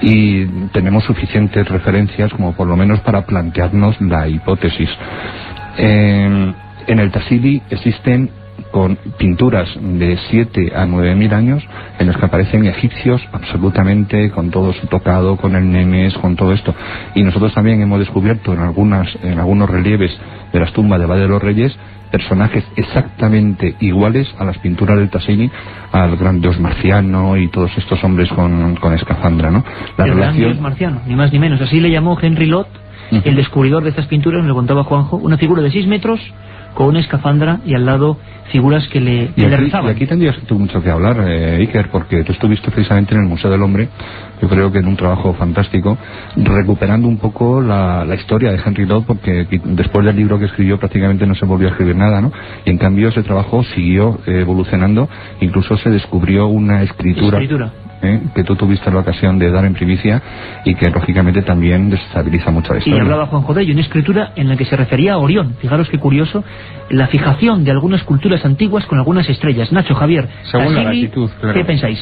Y tenemos suficientes referencias como por lo menos para plantearnos la hipótesis. En el Tassili existen con pinturas de 7 a 9.000 años en los que aparecen egipcios absolutamente con todo su tocado, con el Nemes, con todo esto. Y nosotros también hemos descubierto en algunos relieves de las tumbas de Valle de los Reyes personajes exactamente iguales a las pinturas del Tassili, al gran dios marciano y todos estos hombres con escafandra, ¿no? El gran dios marciano, ni más ni menos. Así le llamó Henry Lott, el descubridor de estas pinturas, me lo contaba Juanjo, una figura de 6 metros con una escafandra y al lado figuras que le rezaban. Y aquí tendrías tú mucho que hablar, Iker, porque tú estuviste precisamente en el Museo del Hombre, yo creo que en un trabajo fantástico, recuperando un poco la historia de Henry Lott, porque después del libro que escribió prácticamente no se volvió a escribir nada, ¿no? Y en cambio ese trabajo siguió evolucionando, incluso se descubrió una escritura. Que tú tuviste la ocasión de dar en primicia y que lógicamente también desestabiliza mucho la historia. Y hablaba Juanjo de ello, una escritura en la que se refería a Orión. Fijaros qué curioso, la fijación de algunas culturas antiguas con algunas estrellas. Nacho, Javier, según la latitud, claro. ¿Qué pensáis?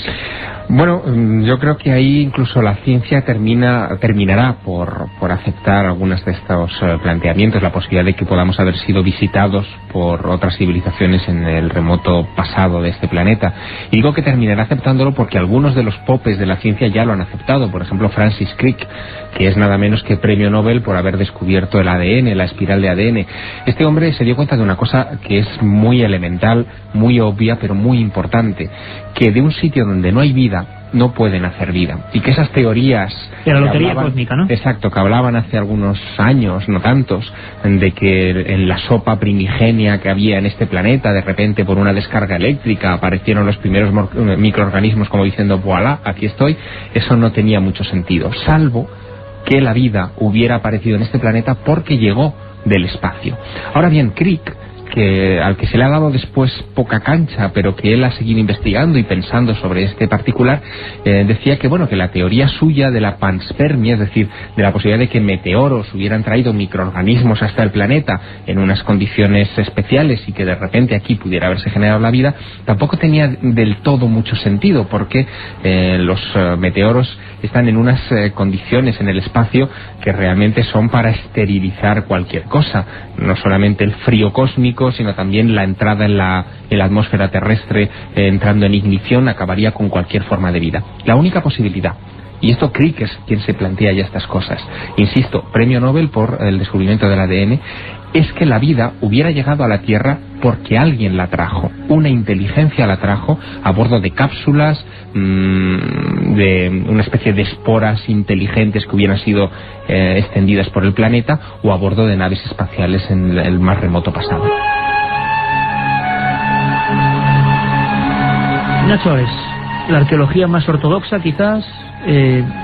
Bueno, yo creo que ahí incluso la ciencia terminará por aceptar algunos de estos planteamientos, la posibilidad de que podamos haber sido visitados por otras civilizaciones en el remoto pasado de este planeta. Y digo que terminará aceptándolo porque algunos de los popes de la ciencia ya lo han aceptado. Por ejemplo, Francis Crick, que es nada menos que premio Nobel por haber descubierto el ADN, la espiral de ADN. Este hombre se dio cuenta de una cosa que es muy elemental, muy obvia, pero muy importante, que de un sitio donde no hay vida no pueden hacer vida, y que esas teorías de la lotería cósmica, ¿no? Exacto, que hablaban hace algunos años, no tantos, de que en la sopa primigenia que había en este planeta, de repente por una descarga eléctrica aparecieron los primeros microorganismos como diciendo voilà, aquí estoy. Eso no tenía mucho sentido, salvo que la vida hubiera aparecido en este planeta porque llegó del espacio. Ahora bien, Crick, al que se le ha dado después poca cancha, pero que él ha seguido investigando y pensando sobre este particular, decía que bueno, que la teoría suya de la panspermia, es decir, de la posibilidad de que meteoros hubieran traído microorganismos hasta el planeta en unas condiciones especiales y que de repente aquí pudiera haberse generado la vida, tampoco tenía del todo mucho sentido, porque los meteoros están en unas condiciones en el espacio que realmente son para esterilizar cualquier cosa, no solamente el frío cósmico, sino también la entrada en la atmósfera terrestre, entrando en ignición, acabaría con cualquier forma de vida. La única posibilidad, y esto Crick es quien se plantea ya estas cosas, insisto, premio Nobel por el descubrimiento del ADN, es que la vida hubiera llegado a la Tierra porque alguien la trajo, una inteligencia la trajo a bordo de cápsulas, de una especie de esporas inteligentes que hubieran sido extendidas por el planeta, o a bordo de naves espaciales en el más remoto pasado. Nacho, es la arqueología más ortodoxa quizás,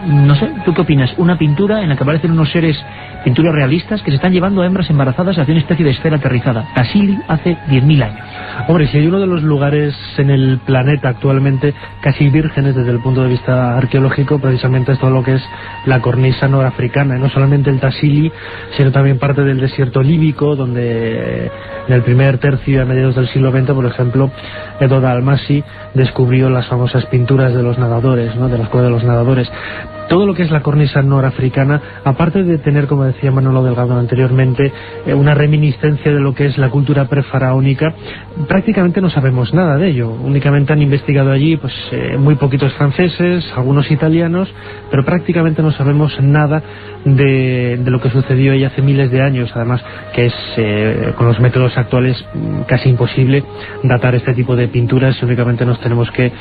no sé, ¿tú qué opinas? Una pintura en la que aparecen unos seres, pinturas realistas, que se están llevando a hembras embarazadas hacia una especie de esfera aterrizada. Tassili hace 10.000 años. Hombre, si hay uno de los lugares en el planeta actualmente casi vírgenes desde el punto de vista arqueológico, precisamente es todo lo que es la cornisa norafricana, no solamente el Tassili, sino también parte del desierto líbico, donde en el primer tercio a mediados del siglo XX, por ejemplo, Edo Dalmasi descubrió las famosas pinturas de los nadadores, ¿no?, de la escuela de los nadadores. Todo lo que es la cornisa norafricana, aparte de tener, como decía Manolo Delgado anteriormente, una reminiscencia de lo que es la cultura prefaraónica, prácticamente no sabemos nada de ello. Únicamente han investigado allí pues muy poquitos franceses, algunos italianos, pero prácticamente no sabemos nada de lo que sucedió ahí hace miles de años. Además, que es con los métodos actuales casi imposible datar este tipo de pinturas, y únicamente nos tenemos que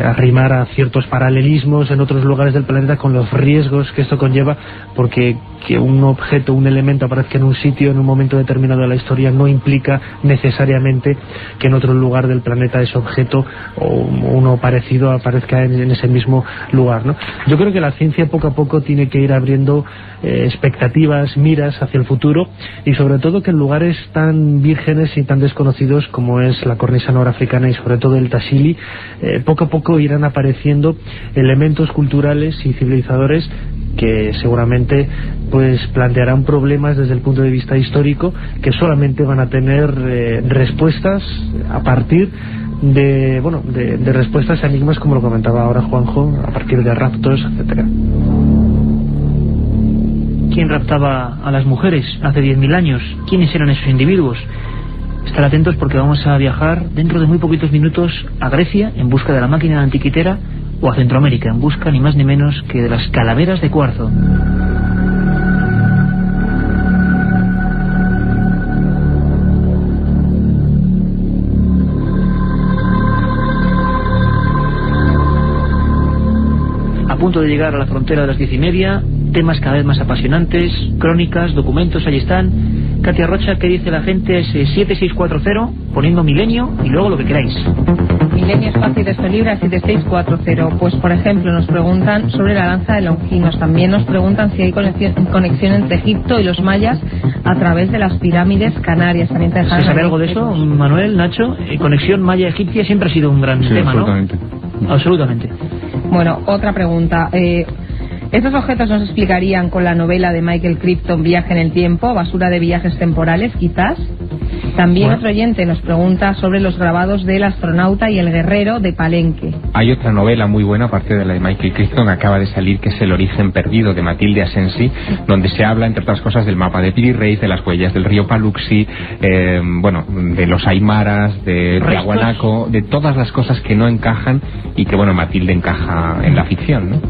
arrimar a ciertos paralelismos en otros lugares del planeta, con los riesgos que esto conlleva, porque que un objeto, un elemento aparezca en un sitio en un momento determinado de la historia no implica necesariamente que en otro lugar del planeta ese objeto o uno parecido aparezca en ese mismo lugar, ¿no? Yo creo que la ciencia poco a poco tiene que ir abriendo expectativas, miras hacia el futuro, y sobre todo que en lugares tan vírgenes y tan desconocidos como es la cornisa norafricana y sobre todo el Tassili, poco a poco irán apareciendo elementos culturales y civilizadores que seguramente pues plantearán problemas desde el punto de vista histórico, que solamente van a tener respuestas a partir de respuestas a enigmas, como lo comentaba ahora Juanjo, a partir de raptos, etcétera. ¿Quién raptaba a las mujeres hace 10.000 años? ¿Quiénes eran esos individuos? Estar atentos, porque vamos a viajar dentro de muy poquitos minutos a Grecia en busca de la máquina antiquitera, o a Centroamérica en busca ni más ni menos que de las calaveras de cuarzo. A punto de llegar a la frontera de las 10:30, temas cada vez más apasionantes, crónicas, documentos, ahí están. Katia Rocha, ¿qué dice la gente? Es 7640, poniendo milenio y luego lo que queráis. Milenio Espacio y Texto Libre a 7640. Pues por ejemplo nos preguntan sobre la lanza de Longinos. También nos preguntan si hay conexión entre Egipto y los mayas a través de las pirámides canarias. También te ¿Se sabe algo de eso, Manuel, Nacho? Conexión maya-egipcia siempre ha sido un gran tema, absolutamente. ¿No? Absolutamente. Bueno, otra pregunta. ¿Estos objetos nos explicarían con la novela de Michael Crichton, Viaje en el Tiempo, basura de viajes temporales, quizás? También otro oyente nos pregunta sobre los grabados del astronauta y el guerrero de Palenque. Hay otra novela muy buena, aparte de la de Michael Crichton, que acaba de salir, que es El origen perdido, de Matilde Asensi, donde se habla, entre otras cosas, del mapa de Piri Reis, de las huellas del río Paluxy, de los aymaras, de Tiahuanaco, de todas las cosas que no encajan y que, Matilde encaja en la ficción, ¿no?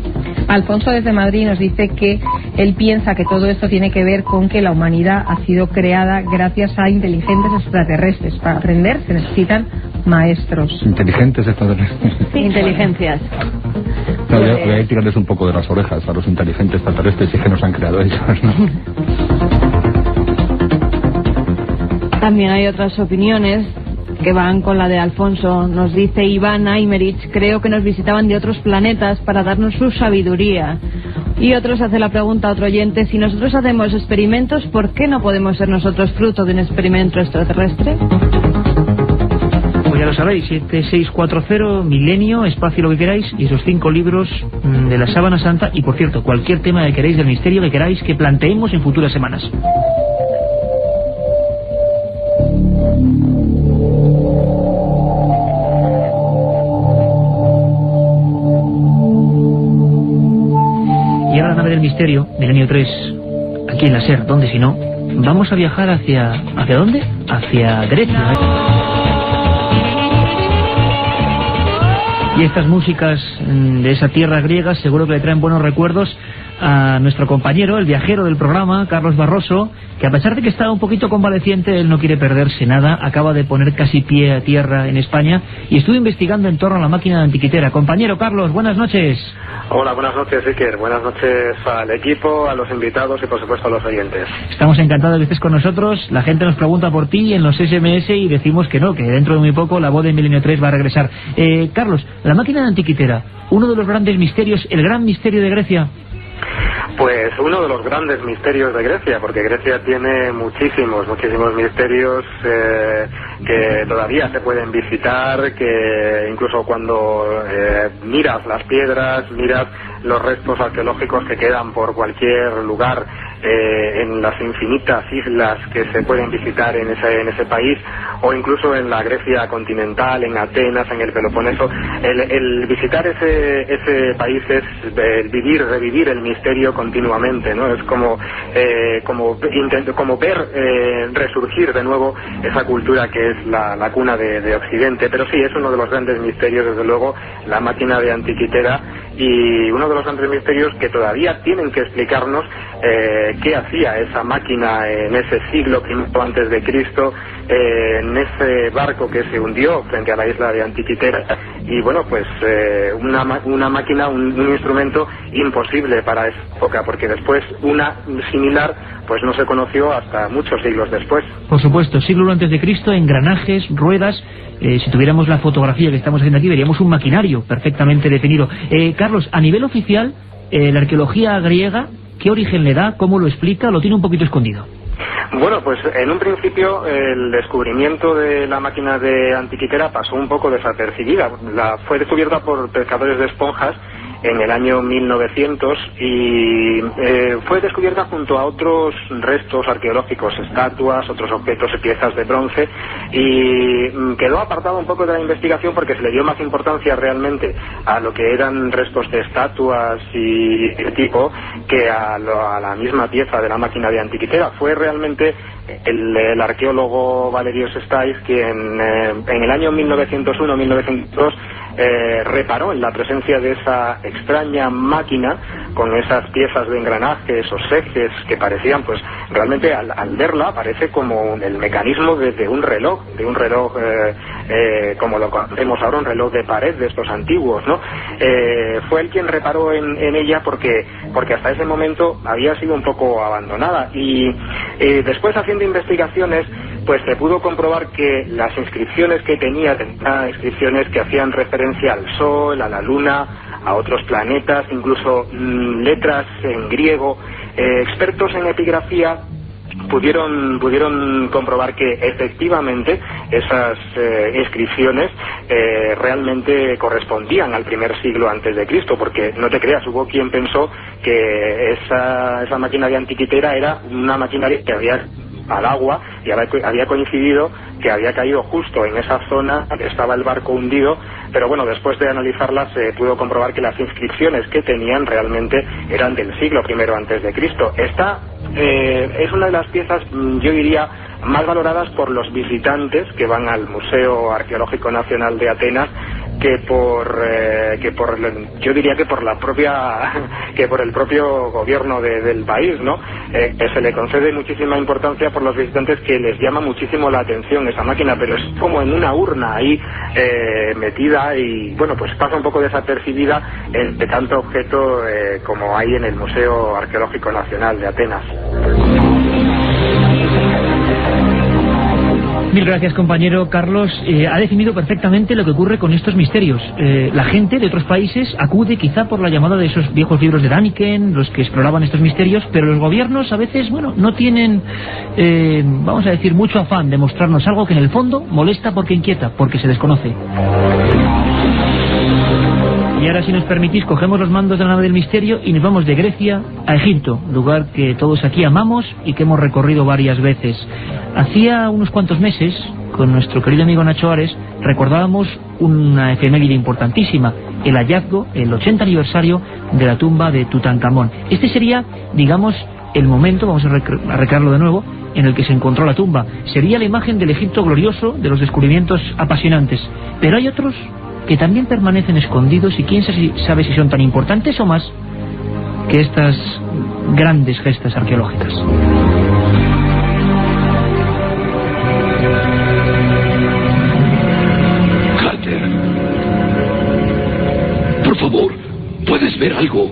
Alfonso desde Madrid nos dice que él piensa que todo esto tiene que ver con que la humanidad ha sido creada gracias a inteligentes extraterrestres. Para aprender se necesitan maestros. Inteligentes extraterrestres. Inteligencias. No, voy a tirarles un poco de las orejas a los inteligentes extraterrestres, y es que nos han creado ellos, ¿no? También hay otras opiniones que van con la de Alfonso. Nos dice Iván Aymerich: creo que nos visitaban de otros planetas para darnos su sabiduría. Y otros hace la pregunta a otro oyente: si nosotros hacemos experimentos, ¿por qué no podemos ser nosotros fruto de un experimento extraterrestre? Pues ya lo sabéis, 7640, Milenio, Espacio, lo que queráis, y esos 5 libros de la Sábana Santa. Y por cierto, cualquier tema que queráis del misterio que queráis que planteemos en futuras semanas. Y ahora la nave del misterio, Milenio 3, aquí en la SER, ¿dónde si no? Vamos a viajar ¿hacia dónde? Hacia Grecia. Y estas músicas de esa tierra griega seguro que le traen buenos recuerdos a nuestro compañero, el viajero del programa, Carlos Barroso, que a pesar de que está un poquito convaleciente, él no quiere perderse nada. Acaba de poner casi pie a tierra en España y estuvo investigando en torno a la máquina de antiquitera. Compañero Carlos, buenas noches. Hola, buenas noches, Iker. Buenas noches al equipo, a los invitados y por supuesto a los oyentes. Estamos encantados de que estés con nosotros. La gente nos pregunta por ti en los SMS y decimos que no, que dentro de muy poco la voz de Milenio 3 va a regresar. Carlos, la máquina de antiquitera, uno de los grandes misterios, el gran misterio de Grecia. Pues uno de los grandes misterios de Grecia, porque Grecia tiene muchísimos misterios que todavía se pueden visitar, que incluso cuando miras las piedras, miras los restos arqueológicos que quedan por cualquier lugar, en las infinitas islas que se pueden visitar en ese país, o incluso en la Grecia continental, en Atenas, en el Peloponeso. El visitar ese país es revivir el misterio continuamente, ¿no? Es como ver resurgir de nuevo esa cultura que es la cuna de Occidente. Pero sí, es uno de los grandes misterios, desde luego, la máquina de antiquitera, y uno de los grandes misterios que todavía tienen que explicarnos qué hacía esa máquina en ese siglo V antes de Cristo, en ese barco que se hundió frente a la isla de Antiquitera. Y bueno, pues una máquina, un instrumento imposible para esa época, porque después una similar pues no se conoció hasta muchos siglos después. Por supuesto, siglo antes de Cristo, engranajes, ruedas. Si tuviéramos la fotografía que estamos haciendo aquí, veríamos un maquinario perfectamente definido. Carlos, a nivel oficial, la arqueología griega, ¿qué origen le da? ¿Cómo lo explica? ¿Lo tiene un poquito escondido? Bueno, pues en un principio el descubrimiento de la máquina de antiquitera pasó un poco desapercibida. Fue descubierta por pescadores de esponjas en el año 1900 y fue descubierta junto a otros restos arqueológicos, estatuas, otros objetos y piezas de bronce, y quedó apartado un poco de la investigación porque se le dio más importancia realmente a lo que eran restos de estatuas y de tipo que a la misma pieza de la máquina de antiquitera. Fue realmente el arqueólogo Valerio Sestais quien en el año 1901-1902 reparó en la presencia de esa extraña máquina con esas piezas de engranaje, esos ejes que parecían, pues realmente al verla parece como el mecanismo de un reloj como lo conocemos ahora, un reloj de pared de estos antiguos, ¿no? Fue él quien reparó en ella porque hasta ese momento había sido un poco abandonada, y después, haciendo investigaciones, pues se pudo comprobar que las inscripciones que tenía inscripciones que hacían referencia al Sol, a la Luna, a otros planetas, incluso letras en griego. Expertos en epigrafía pudieron comprobar que efectivamente esas inscripciones realmente correspondían al primer siglo antes de Cristo, porque no te creas, hubo quien pensó que esa máquina de antiquitera era una maquinaria que había al agua y había coincidido que había caído justo en esa zona, estaba el barco hundido, pero bueno, después de analizarlas se pudo comprobar que las inscripciones que tenían realmente eran del siglo I antes de Cristo. Esta es una de las piezas, yo diría, más valoradas por los visitantes que van al Museo Arqueológico Nacional de Atenas, yo diría que por el propio gobierno del país, ¿no? Se le concede muchísima importancia por los visitantes, que les llama muchísimo la atención esa máquina, pero es como en una urna ahí metida, y bueno, pues pasa un poco desapercibida entre tanto objeto como hay en el Museo Arqueológico Nacional de Atenas. Mil gracias, compañero Carlos. Ha definido perfectamente lo que ocurre con estos misterios. La gente de otros países acude quizá por la llamada de esos viejos libros de Däniken, los que exploraban estos misterios, pero los gobiernos a veces, bueno, no tienen, vamos a decir, mucho afán de mostrarnos algo que en el fondo molesta porque inquieta, porque se desconoce. Y ahora, si nos permitís, cogemos los mandos de la nave del misterio y nos vamos de Grecia a Egipto, lugar que todos aquí amamos y que hemos recorrido varias veces. Hacía unos cuantos meses, con nuestro querido amigo Nacho Ares, recordábamos una efeméride importantísima, el hallazgo, el 80 aniversario de la tumba de Tutankamón. Este sería, digamos, el momento, vamos a recrearlo de nuevo, en el que se encontró la tumba. Sería la imagen del Egipto glorioso, de los descubrimientos apasionantes. Pero hay otros que también permanecen escondidos, y quién sabe si son tan importantes o más que estas grandes gestas arqueológicas. Carter, por favor, ¿puedes ver algo?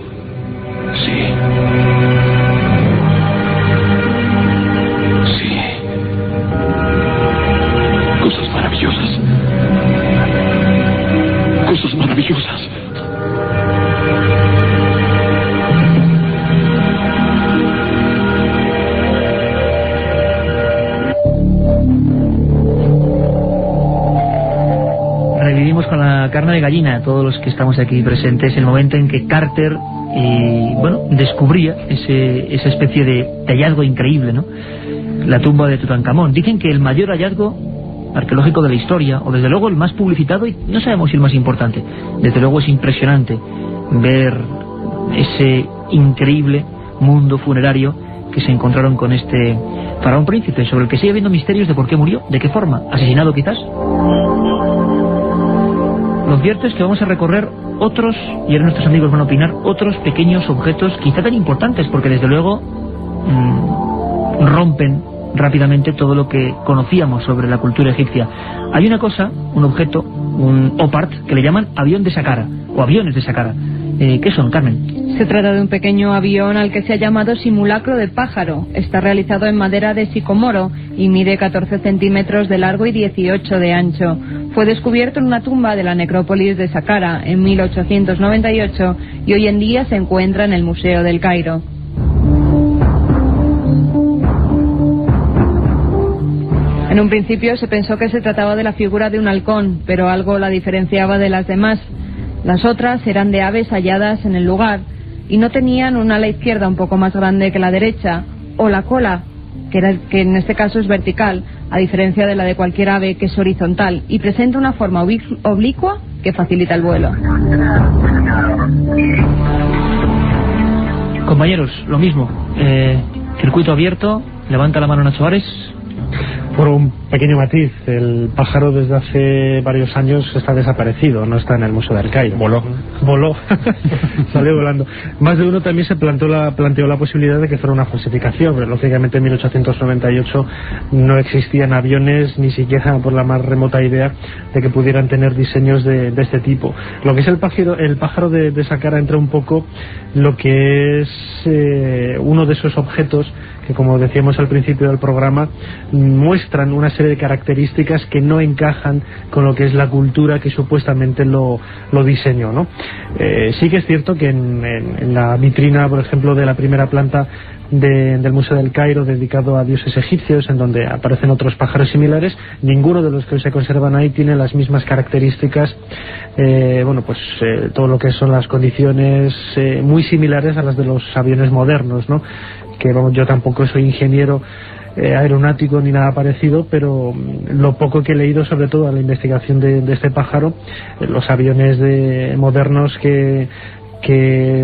Sí. Sí. Cosas maravillosas. Cosas maravillosas. Revivimos con la carne de gallina, todos los que estamos aquí presentes, el momento en que Carter descubría esa especie de hallazgo increíble, ¿no? La tumba de Tutankamón. Dicen que el mayor hallazgo arqueológico de la historia, o desde luego el más publicitado, y no sabemos si el más importante. Desde luego es impresionante ver ese increíble mundo funerario que se encontraron con este faraón príncipe, sobre el que sigue habiendo misterios de por qué murió, de qué forma, asesinado quizás. Lo cierto es que vamos a recorrer otros, y ahora nuestros amigos van a opinar, otros pequeños objetos quizá tan importantes, porque desde luego rompen rápidamente todo lo que conocíamos sobre la cultura egipcia. Hay una cosa, un objeto, un opart, que le llaman avión de Saqqara, o aviones de Saqqara. ¿Qué son, Carmen? Se trata de un pequeño avión al que se ha llamado simulacro de pájaro. Está realizado en madera de sicomoro y mide 14 centímetros de largo y 18 de ancho. Fue descubierto en una tumba de la necrópolis de Saqqara en 1898 y hoy en día se encuentra en el Museo del Cairo. En un principio se pensó que se trataba de la figura de un halcón, pero algo la diferenciaba de las demás. Las otras eran de aves halladas en el lugar y no tenían un ala izquierda un poco más grande que la derecha, o la cola, que en este caso es vertical, a diferencia de la de cualquier ave, que es horizontal, y presenta una forma oblicua que facilita el vuelo. Compañeros, lo mismo. Circuito abierto, levanta la mano Nacho Ares. Por un pequeño matiz, el pájaro desde hace varios años está desaparecido, no está en el Museo del Cairo. Voló. Salió volando. Más de uno también se planteó la posibilidad de que fuera una falsificación, pero lógicamente en 1898 no existían aviones, ni siquiera por la más remota idea de que pudieran tener diseños de este tipo. Lo que es el pájaro de Saqqara entra un poco lo que es uno de esos objetos que, como decíamos al principio del programa, muestran una serie de características que no encajan con lo que es la cultura que supuestamente lo diseñó, ¿no? Sí que es cierto que en la vitrina, por ejemplo, de la primera planta del Museo del Cairo, dedicado a dioses egipcios, en donde aparecen otros pájaros similares, ninguno de los que se conservan ahí tiene las mismas características, todo lo que son las condiciones muy similares a las de los aviones modernos, ¿no? vamos, yo tampoco soy ingeniero aeronáutico ni nada parecido, pero lo poco que he leído, sobre todo a la investigación de este pájaro, los aviones modernos que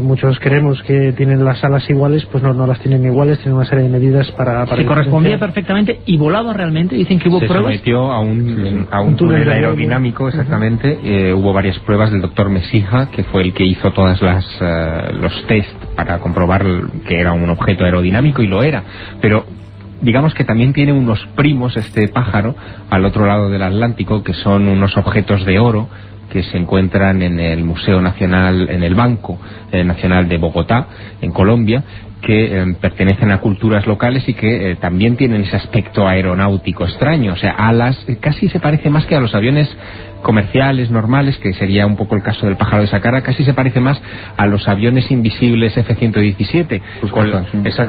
muchos creemos que tienen las alas iguales, pues no las tienen iguales, tienen una serie de medidas para se correspondía perfectamente y volaba realmente. Dicen que hubo pruebas. Se sometió a un túnel aerodinámico, exactamente. Hubo varias pruebas del doctor Mesija, que fue el que hizo todas los test para comprobar que era un objeto aerodinámico, y lo era, pero digamos que también tiene unos primos este pájaro al otro lado del Atlántico, que son unos objetos de oro que se encuentran en el Museo Nacional, en el Banco Nacional de Bogotá, en Colombia, que pertenecen a culturas locales y que también tienen ese aspecto aeronáutico extraño, o sea, alas, casi se parece más que a los aviones comerciales normales, que sería un poco el caso del pájaro de Saqqara, casi se parece más a los aviones invisibles F-117,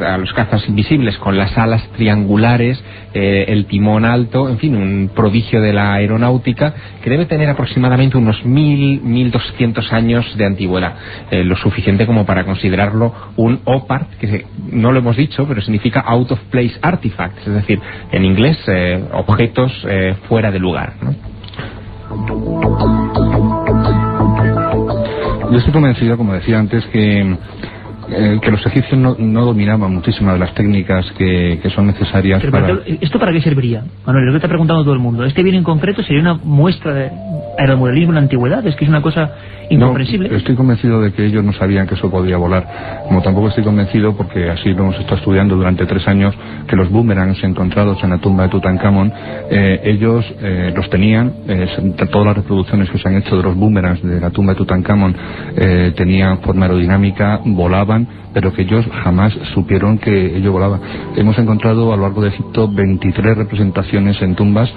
a los cazas invisibles, con las alas triangulares, el timón alto, en fin, un prodigio de la aeronáutica que debe tener aproximadamente unos 1.200 años de antigüedad, lo suficiente como para considerarlo un OPART, que no lo hemos dicho, pero significa Out of Place Artifacts, es decir, en inglés, objetos fuera de lugar, ¿no? Yo estoy convencido, como decía antes, que los egipcios no dominaban muchísimas de las técnicas que son necesarias. Pero ¿esto para qué serviría? Manuel, lo que está preguntando todo el mundo. ¿Este bien en concreto sería una muestra de aeromodelismo en la antigüedad? Es que es una cosa incomprensible. No, estoy convencido de que ellos no sabían que eso podía volar. Como tampoco estoy convencido, porque así lo hemos estado estudiando durante 3 años, que los boomerangs encontrados en la tumba de Tutankamón, ellos los tenían, todas las reproducciones que se han hecho de los boomerangs de la tumba de Tutankamón tenían forma aerodinámica, volaban, pero que ellos jamás supieron que ello volaba. Hemos encontrado a lo largo de Egipto 23 representaciones en tumbas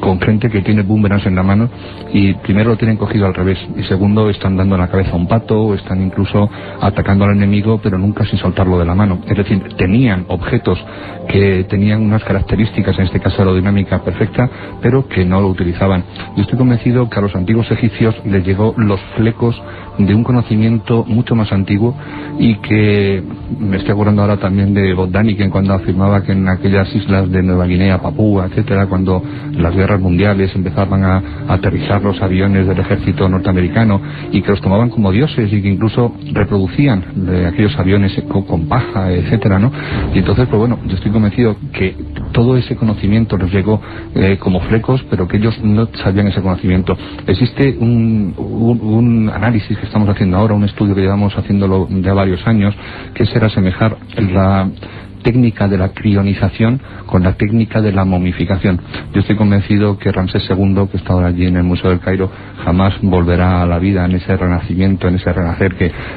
con gente que tiene boomerangs en la mano, y primero lo tienen cogido al revés, y segundo están dando en la cabeza a un pato, o están incluso atacando al enemigo, pero nunca sin soltarlo de la mano. Es decir, tenían objetos que tenían unas características, en este caso aerodinámica perfecta, pero que no lo utilizaban. Yo estoy convencido que a los antiguos egipcios les llegó los flecos de un conocimiento mucho más antiguo, y que me estoy acordando ahora también de Botaniken, cuando afirmaba que en aquellas islas de Nueva Guinea, Papúa, etcétera, cuando las guerras mundiales empezaban a aterrizar los aviones del ejército norteamericano, y que los tomaban como dioses, y que incluso reproducían de aquellos aviones con paja, etcétera, ¿no? Y entonces, pues bueno, yo estoy convencido que todo ese conocimiento les llegó como flecos, pero que ellos no sabían ese conocimiento. Existe un análisis que estamos haciendo ahora, un estudio que llevamos haciéndolo ya varios años, que es asemejar la técnica de la crionización con la técnica de la momificación. Yo estoy convencido que Ramsés II, que está ahora allí en el Museo del Cairo, jamás volverá a la vida en ese renacimiento, en ese renacer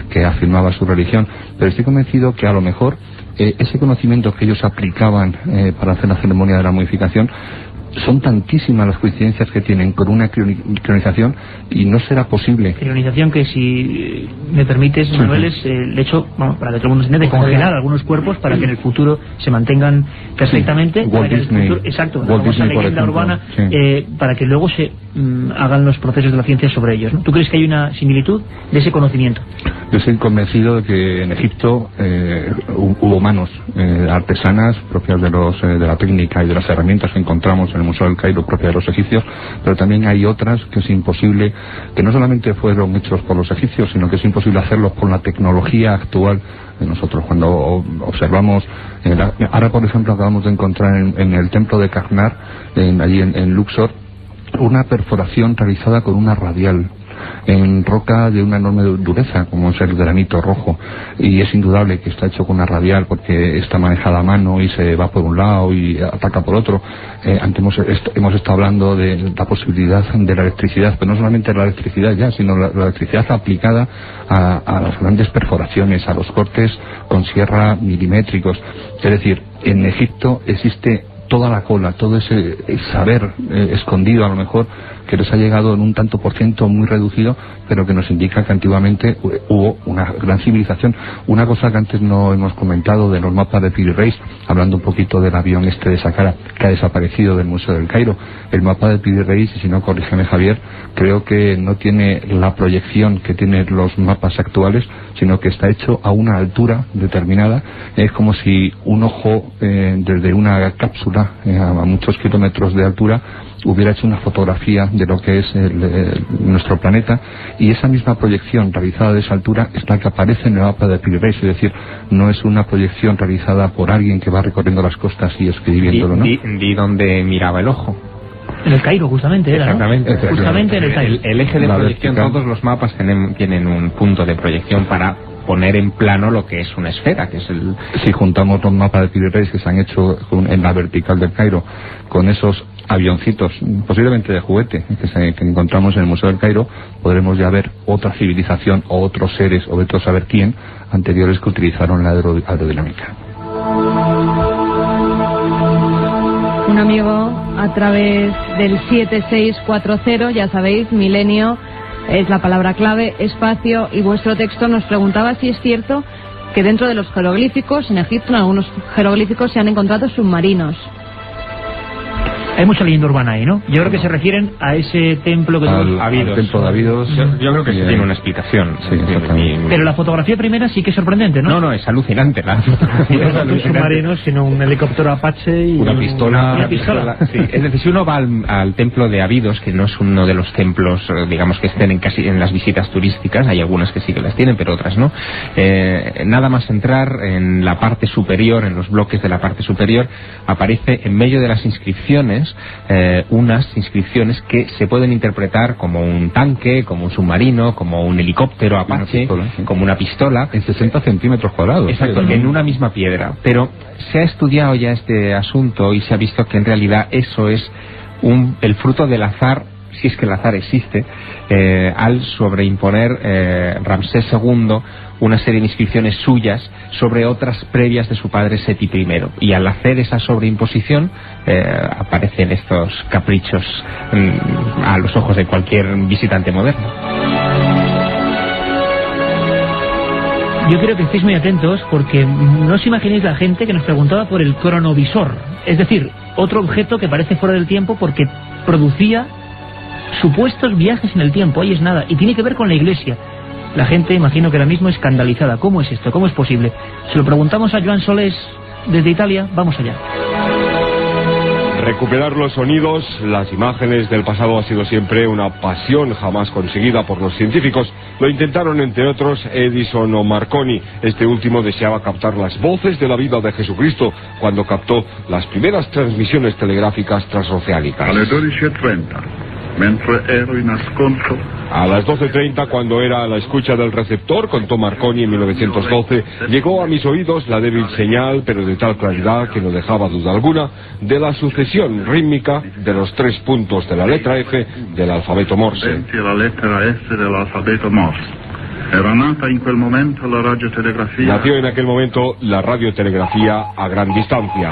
que afirmaba su religión, pero estoy convencido que a lo mejor ese conocimiento que ellos aplicaban para hacer la ceremonia de la momificación, son tantísimas las coincidencias que tienen con una crionización, y no será posible. Crionización que, si me permites, Manuel, es el hecho, para que todo el mundo se entienda, de congelar algunos cuerpos para que en el futuro se mantengan perfectamente. Sí. Walt Disney, exacto, la famosa leyenda urbana, para que luego se hagan los procesos de la ciencia sobre ellos, ¿no? ¿Tú crees que hay una similitud de ese conocimiento? Yo estoy convencido de que en Egipto hubo manos artesanas propias de la técnica y de las herramientas que encontramos en el Museo del Cairo, propias de los egipcios, pero también hay otras que es imposible, que no solamente fueron hechos por los egipcios, sino que es imposible hacerlos con la tecnología actual de nosotros. Cuando observamos, ahora por ejemplo acabamos de encontrar en el templo de Karnak, allí en Luxor, una perforación realizada con una radial en roca de una enorme dureza, como es el granito rojo, y es indudable que está hecho con una radial, porque está manejada a mano y se va por un lado y ataca por otro. Antes hemos estado hablando de la posibilidad de la electricidad, pero no solamente la electricidad ya, sino la electricidad aplicada a las grandes perforaciones, a los cortes con sierra milimétricos. Es decir, en Egipto existe toda la cola, todo ese saber escondido a lo mejor, que nos ha llegado en un tanto por ciento muy reducido, pero que nos indica que antiguamente hubo una gran civilización. Una cosa que antes no hemos comentado de los mapas de Piri Reis, hablando un poquito del avión este de Saqqara que ha desaparecido del Museo del Cairo. El mapa de Piri Reis, y si no, corrígeme Javier, creo que no tiene la proyección que tienen los mapas actuales, sino que está hecho a una altura determinada. Es como si un ojo desde una cápsula a muchos kilómetros de altura hubiera hecho una fotografía de lo que es nuestro planeta, y esa misma proyección realizada de esa altura es la que aparece en el mapa de Piri Reis, es decir, no es una proyección realizada por alguien que va recorriendo las costas y escribiéndolo, ¿no? Di dónde miraba el ojo. En el Cairo, justamente, era, exactamente, ¿no? Justamente en el Cairo. El eje de proyección, vertical. todos los mapas tienen un punto de proyección para poner en plano lo que es una esfera, que es el... Si juntamos los mapas de Piri Reis que se han hecho en la vertical del Cairo con esos avioncitos, posiblemente de juguete, que encontramos en el Museo del Cairo, podremos ya ver otra civilización o otros seres, o vete a saber quién, anteriores que utilizaron la aerodinámica. Un amigo a través del 7640, ya sabéis, milenio es la palabra clave, espacio, y vuestro texto nos preguntaba si es cierto que dentro de los jeroglíficos, en Egipto, en algunos jeroglíficos se han encontrado submarinos. Hay mucha leyenda urbana ahí, ¿no? Yo creo que se refieren a ese templo que al templo de Abidos. Yo creo que sí tiene una explicación. Sí, pero la fotografía primera sí que es sorprendente, ¿no? No, es alucinante. No son submarinos, sino un helicóptero Apache y una pistola. Una pistola. Sí, es decir, si uno va al templo de Abidos, que no es uno de los templos, digamos, que estén casi en las visitas turísticas, hay algunas que sí que las tienen, pero otras no, nada más entrar en la parte superior, en los bloques de la parte superior, aparece en medio de las inscripciones unas inscripciones que se pueden interpretar como un tanque, como un submarino, como un helicóptero Apache, pistola, sí, como una pistola. En 60 centímetros cuadrados. Exacto, en una misma piedra. Pero se ha estudiado ya este asunto y se ha visto que en realidad eso es el fruto del azar, si es que el azar existe, al sobreimponer Ramsés II una serie de inscripciones suyas sobre otras previas de su padre Seti I, y al hacer esa sobreimposición aparecen estos caprichos a los ojos de cualquier visitante moderno. Yo quiero que estéis muy atentos, porque no os imaginéis la gente que nos preguntaba por el cronovisor, es decir, otro objeto que parece fuera del tiempo porque producía supuestos viajes en el tiempo. Ahí es nada, y tiene que ver con la Iglesia. La gente, imagino que ahora mismo escandalizada. ¿Cómo es esto? ¿Cómo es posible? Se lo preguntamos a Joan Solés desde Italia. Vamos allá. Recuperar los sonidos, las imágenes del pasado ha sido siempre una pasión jamás conseguida por los científicos. Lo intentaron entre otros Edison o Marconi. Este último deseaba captar las voces de la vida de Jesucristo cuando captó las primeras transmisiones telegráficas transoceánicas. Alle 12:30. Mentre ero in ascolto. A las 12:30, cuando era a la escucha del receptor, contó Marconi en 1912, llegó a mis oídos la débil señal, pero de tal claridad que no dejaba duda alguna, de la sucesión rítmica de los 3 puntos de la letra F del alfabeto Morse. La lettera F dell'alfabeto Morse. Era nata in quel momento la radiotelegrafía. Nació en aquel momento la radiotelegrafía a gran distancia.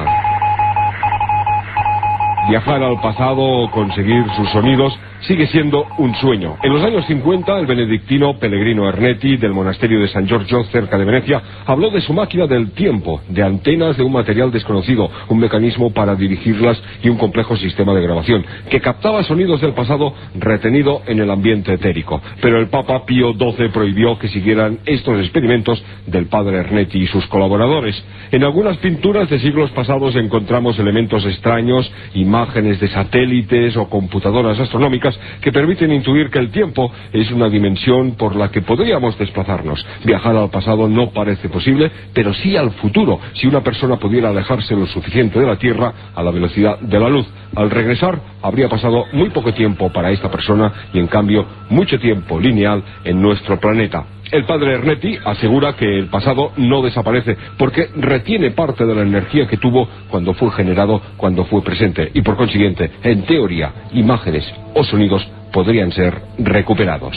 Viajar al pasado o conseguir sus sonidos sigue siendo un sueño. En los años 50, el benedictino Pellegrino Ernetti, del monasterio de San Giorgio, cerca de Venecia, habló de su máquina del tiempo, de antenas de un material desconocido, un mecanismo para dirigirlas y un complejo sistema de grabación, que captaba sonidos del pasado retenido en el ambiente etérico. Pero el Papa Pío XII prohibió que siguieran estos experimentos del padre Ernetti y sus colaboradores. En algunas pinturas de siglos pasados encontramos elementos extraños, imágenes de satélites o computadoras astronómicas que permiten intuir que el tiempo es una dimensión por la que podríamos desplazarnos. Viajar al pasado no parece posible, pero sí al futuro, si una persona pudiera alejarse lo suficiente de la Tierra a la velocidad de la luz. Al regresar, habría pasado muy poco tiempo para esta persona y, en cambio, mucho tiempo lineal en nuestro planeta. El padre Ernetti asegura que el pasado no desaparece porque retiene parte de la energía que tuvo cuando fue generado, cuando fue presente, y por consiguiente, en teoría, imágenes o sonidos podrían ser recuperados.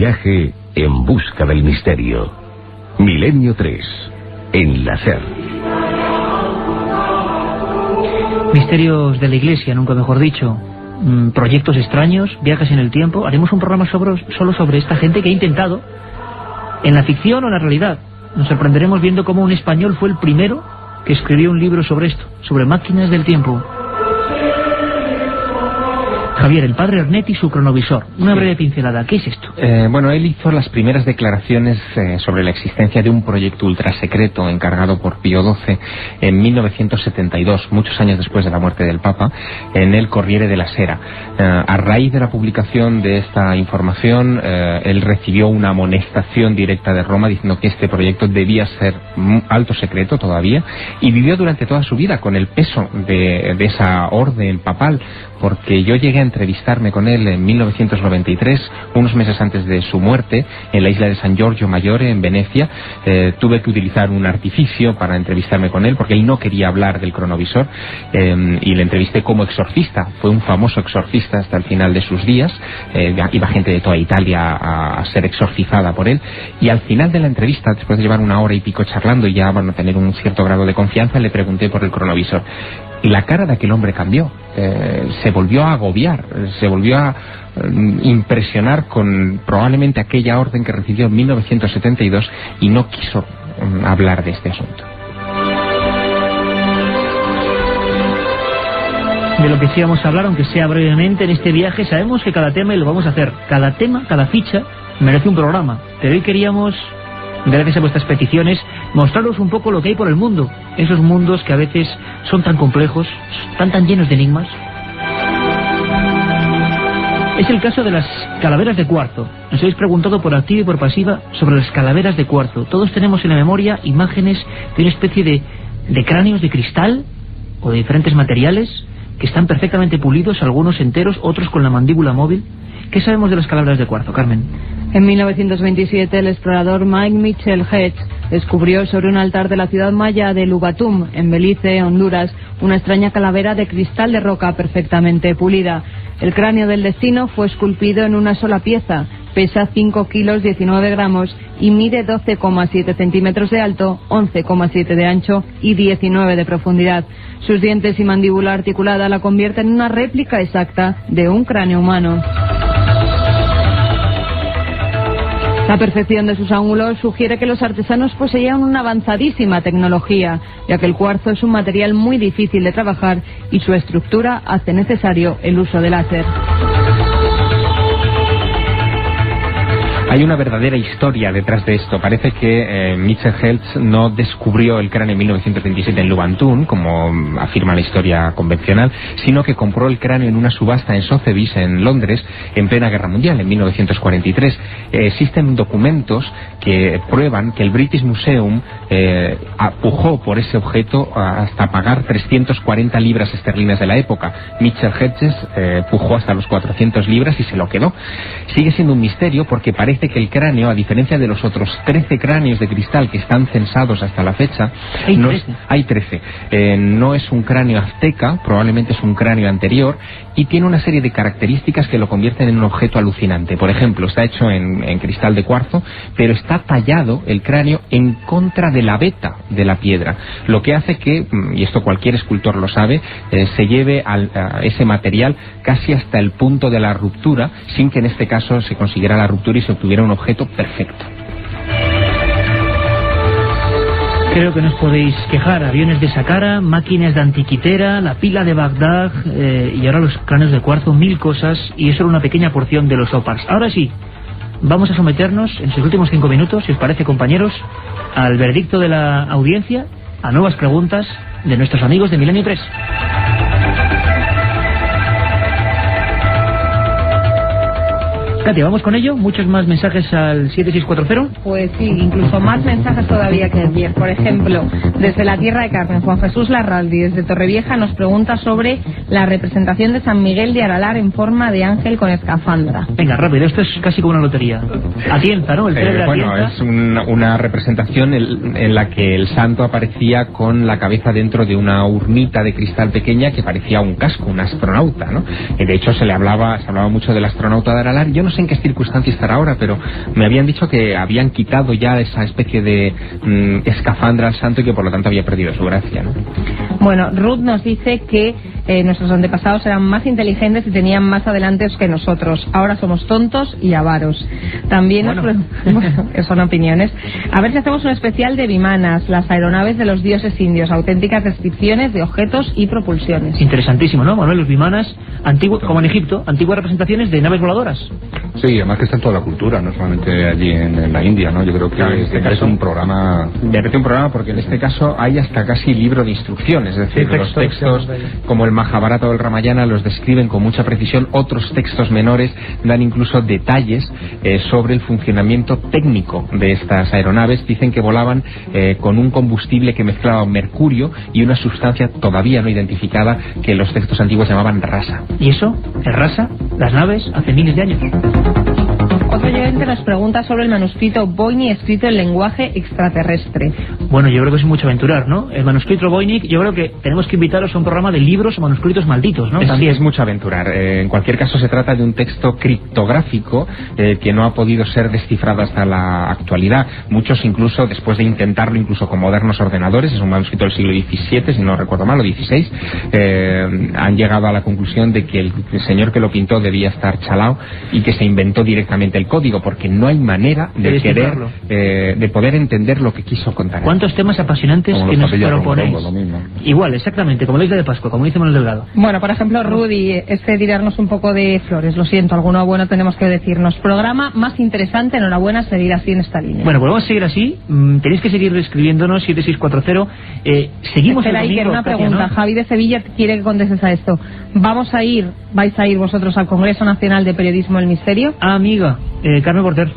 viaje en busca del misterio. Milenio 3, en la SER. Misterios de la Iglesia, nunca mejor dicho. Proyectos extraños, viajes en el tiempo. Haremos un programa solo sobre esta gente que ha intentado, en la ficción o en la realidad. Nos sorprenderemos viendo cómo un español fue el primero que escribió un libro sobre esto, sobre máquinas del tiempo. Javier, el padre Ernetti y su cronovisor. Una breve pincelada. ¿Qué es esto? Bueno, él hizo las primeras declaraciones sobre la existencia de un proyecto ultrasecreto encargado por Pío XII en 1972, muchos años después de la muerte del Papa, en el Corriere della Sera. A raíz de la publicación de esta información, él recibió una amonestación directa de Roma diciendo que este proyecto debía ser alto secreto todavía, y vivió durante toda su vida con el peso de esa orden papal, porque yo llegué a entrevistarme con él en 1993, unos meses antes de su muerte, en la isla de San Giorgio Maggiore, en Venecia. Tuve que utilizar un artificio para entrevistarme con él, porque él no quería hablar del cronovisor, y le entrevisté como exorcista. Fue un famoso exorcista hasta el final de sus días. Iba gente de toda Italia a ser exorcizada por él, y al final de la entrevista, después de llevar una hora y pico charlando y ya tener un cierto grado de confianza, le pregunté por el cronovisor. Y la cara de aquel hombre cambió, se volvió a agobiar, se volvió a impresionar con probablemente aquella orden que recibió en 1972, y no quiso hablar de este asunto. De lo que sí vamos a hablar, aunque sea brevemente, en este viaje. Sabemos que cada tema, y lo vamos a hacer, cada tema, cada ficha, merece un programa. Pero hoy queríamos, gracias a vuestras peticiones, mostraros un poco lo que hay por el mundo. Esos mundos que a veces son tan complejos, tan llenos de enigmas. Es el caso de las calaveras de cuarzo. Nos habéis preguntado por activa y por pasiva sobre las calaveras de cuarzo. Todos tenemos en la memoria imágenes de una especie de cráneos de cristal o de diferentes materiales que están perfectamente pulidos, algunos enteros, otros con la mandíbula móvil. ¿Qué sabemos de las calaveras de cuarzo, Carmen? En 1927 el explorador Mike Mitchell Hedges descubrió sobre un altar de la ciudad maya de Lubatum, en Belice, Honduras, una extraña calavera de cristal de roca perfectamente pulida. El cráneo del destino fue esculpido en una sola pieza, pesa 5 kilos 19 gramos y mide 12,7 centímetros de alto, 11,7 de ancho y 19 de profundidad. Sus dientes y mandíbula articulada la convierten en una réplica exacta de un cráneo humano. La perfección de sus ángulos sugiere que los artesanos poseían una avanzadísima tecnología, ya que el cuarzo es un material muy difícil de trabajar y su estructura hace necesario el uso del láser. Hay una verdadera historia detrás de esto. Parece que Mitchell Hedges no descubrió el cráneo en 1927 en Lubantum, como afirma la historia convencional, sino que compró el cráneo en una subasta en Sotheby's, en Londres, en plena Guerra Mundial, en 1943. Existen documentos que prueban que el British Museum pujó por ese objeto hasta pagar 340 libras esterlinas de la época. Mitchell Hedges pujó hasta los 400 libras y se lo quedó. Sigue siendo un misterio, porque parece que el cráneo, a diferencia de los otros 13 cráneos de cristal que están censados hasta la fecha, hay 13. No es un cráneo azteca, probablemente es un cráneo anterior, y tiene una serie de características que lo convierten en un objeto alucinante. Por ejemplo, está hecho en cristal de cuarzo, pero está tallado el cráneo en contra de la veta de la piedra, lo que hace que, y esto cualquier escultor lo sabe, se lleve a ese material casi hasta el punto de la ruptura, sin que en este caso se consiguiera la ruptura y se obtuviera un objeto perfecto. Creo que no os podéis quejar. Aviones de Saqqara, máquinas de Antiquitera, la pila de Bagdad, y ahora los cráneos de cuarzo, 1000 cosas, y eso era una pequeña porción de los OPARS. Ahora sí, vamos a someternos en sus últimos 5 minutos, si os parece, compañeros, al veredicto de la audiencia, a nuevas preguntas de nuestros amigos de Milenio 3. Katia, ¿vamos con ello? ¿Muchos más mensajes al 7640? Pues sí, incluso más mensajes todavía que ayer. Por ejemplo, desde la Tierra de Carmen, Juan Jesús Larraldi, desde Torrevieja, nos pregunta sobre la representación de San Miguel de Aralar en forma de ángel con escafandra. Venga, rápido, esto es casi como una lotería. Atienza, ¿no? El bueno, es una representación en la que el santo aparecía con la cabeza dentro de una urnita de cristal pequeña que parecía un casco, un astronauta, ¿no? De hecho, se hablaba mucho del astronauta de Aralar. Yo no sé sé en qué circunstancia estará ahora, pero me habían dicho que habían quitado ya esa especie de escafandra al santo y que por lo tanto había perdido su gracia, ¿no? Bueno, Ruth nos dice que nuestros antepasados eran más inteligentes y tenían más adelantos que nosotros. Ahora somos tontos y avaros. También bueno, son opiniones. A ver si hacemos un especial de Vimanas, las aeronaves de los dioses indios, auténticas descripciones de objetos y propulsiones. Interesantísimo, ¿no, Manuel? Los Vimanas, como en Egipto, antiguas representaciones de naves voladoras. Sí, además que está en toda la cultura, no solamente allí en la India, ¿no? Yo creo que claro, es un programa... Merece un programa porque en este caso hay hasta casi libro de instrucciones, es decir, los textos como el Mahabharata o el Ramayana los describen con mucha precisión, otros textos menores dan incluso detalles sobre el funcionamiento técnico de estas aeronaves. Dicen que volaban con un combustible que mezclaba mercurio y una sustancia todavía no identificada que los textos antiguos llamaban rasa. ¿Y eso? ¿El rasa? Las naves hace miles de años. Otro oyente nos pregunta sobre el manuscrito Voynich escrito en lenguaje extraterrestre. Bueno, yo creo que es mucho aventurar, ¿no? El manuscrito Voynich, yo creo que tenemos que invitaros a un programa de libros o manuscritos malditos, ¿no? Sí, es mucho aventurar. En cualquier caso se trata de un texto criptográfico que no ha podido ser descifrado hasta la actualidad. Muchos incluso, después de intentarlo incluso con modernos ordenadores, es un manuscrito del siglo XVII, si no recuerdo mal, o XVI, han llegado a la conclusión de que el señor que lo pintó debía estar chalao y que se inventó directamente el código, porque no hay manera de poder entender lo que quiso contar. ¿Cuántos temas apasionantes que nos proponéis? Igual, exactamente, como la isla de Pascua, como dice Manuel Delgado. Bueno, por ejemplo, Rudy, tirarnos un poco de flores, lo siento, alguno bueno tenemos que decirnos. Programa más interesante, enhorabuena, seguir así en esta línea. Bueno, pues vamos a seguir así, tenéis que seguir escribiéndonos, 7640, seguimos. Espera, Iker, una pregunta, ¿no? Javi de Sevilla quiere que contestes a esto. ¿Vais a ir vosotros al Congreso Nacional de Periodismo del Misterio? Amiga, Carmen Porter.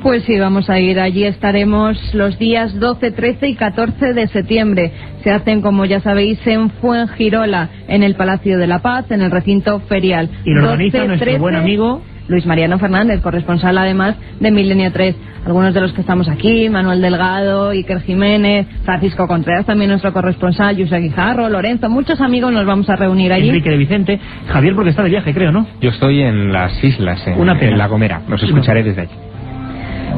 Pues sí, vamos a ir. Allí estaremos los días 12, 13 y 14 de septiembre. Se hacen, como ya sabéis, en Fuengirola, en el Palacio de la Paz, en el recinto ferial. Y lo organiza nuestro buen amigo Luis Mariano Fernández, corresponsal además de Milenio 3. Algunos de los que estamos aquí, Manuel Delgado, Iker Jiménez, Francisco Contreras, también nuestro corresponsal, José Guijarro, Lorenzo, muchos amigos nos vamos a reunir allí. Enrique de Vicente, Javier porque está de viaje, creo, ¿no? Yo estoy en las islas, en La Gomera, los escucharé desde allí.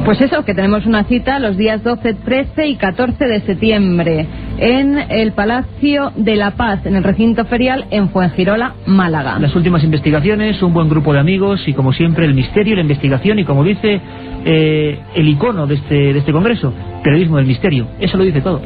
Pues eso, que tenemos una cita los días 12, 13 y 14 de septiembre en el Palacio de la Paz, en el recinto ferial en Fuengirola, Málaga. Las últimas investigaciones, un buen grupo de amigos y como siempre el misterio, la investigación y como dice el icono de este congreso, periodismo del misterio. Eso lo dice todo.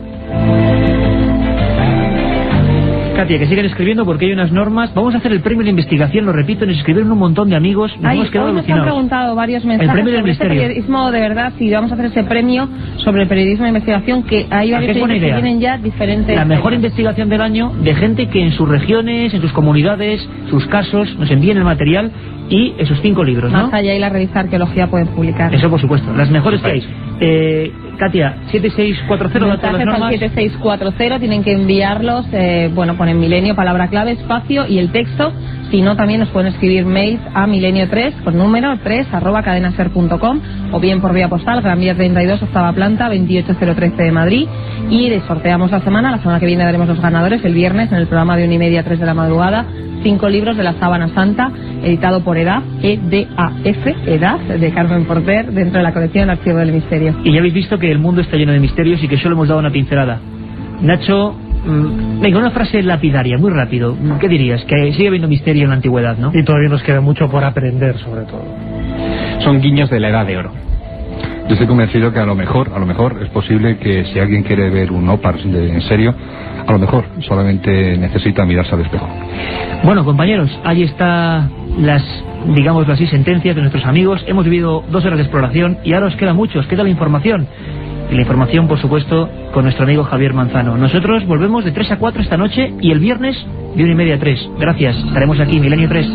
Katia, que sigan escribiendo porque hay unas normas. Vamos a hacer el premio de investigación, lo repito, nos escribieron un montón de amigos. Nos hemos quedado alucinados. Nos han preguntado varios mensajes el premio del sobre misterio. Este periodismo, de verdad, si vamos a hacer ese premio sobre el periodismo de investigación, que hay varios que tienen ya diferentes... La mejor investigación del año de gente que en sus regiones, en sus comunidades, sus casos, nos envíen el material y esos 5 libros, ¿no? Más allá y la revista Arqueología pueden publicar. Eso, por supuesto, las mejores que hay. Katia, 7640, mensajes las normas. Al 7640, tienen que enviarlos, ponen Milenio, palabra clave, espacio y el texto. Si no, también nos pueden escribir mails a milenio3 con número 3@cadenaser.com o bien por vía postal, Gran Vía 32, octava planta, 28013 de Madrid. Y sorteamos la semana que viene daremos los ganadores el viernes en el programa de 1:30 a 3 de la madrugada, 5 libros de la Sábana Santa, editado por EDAF, EDAF, de Carmen Porter, dentro de la colección Archivo del Misterio. Y ya habéis visto que el mundo está lleno de misterios y que solo hemos dado una pincelada. Nacho, venga, una frase lapidaria, muy rápido. ¿Qué dirías? Que sigue habiendo misterio en la antigüedad, ¿no? Y todavía nos queda mucho por aprender, sobre todo. Son guiños de la Edad de Oro. Yo estoy convencido que a lo mejor es posible que si alguien quiere ver un OPARS en serio, a lo mejor solamente necesita mirarse al espejo. Bueno, compañeros, ahí está digámoslo así, sentencias de nuestros amigos. Hemos vivido 2 horas de exploración y ahora os queda mucho, os queda la información. Y la información, por supuesto, con nuestro amigo Javier Manzano. Nosotros volvemos de 3 a 4 esta noche y el viernes de 1:30 a 3. Gracias, estaremos aquí, Milenio 3.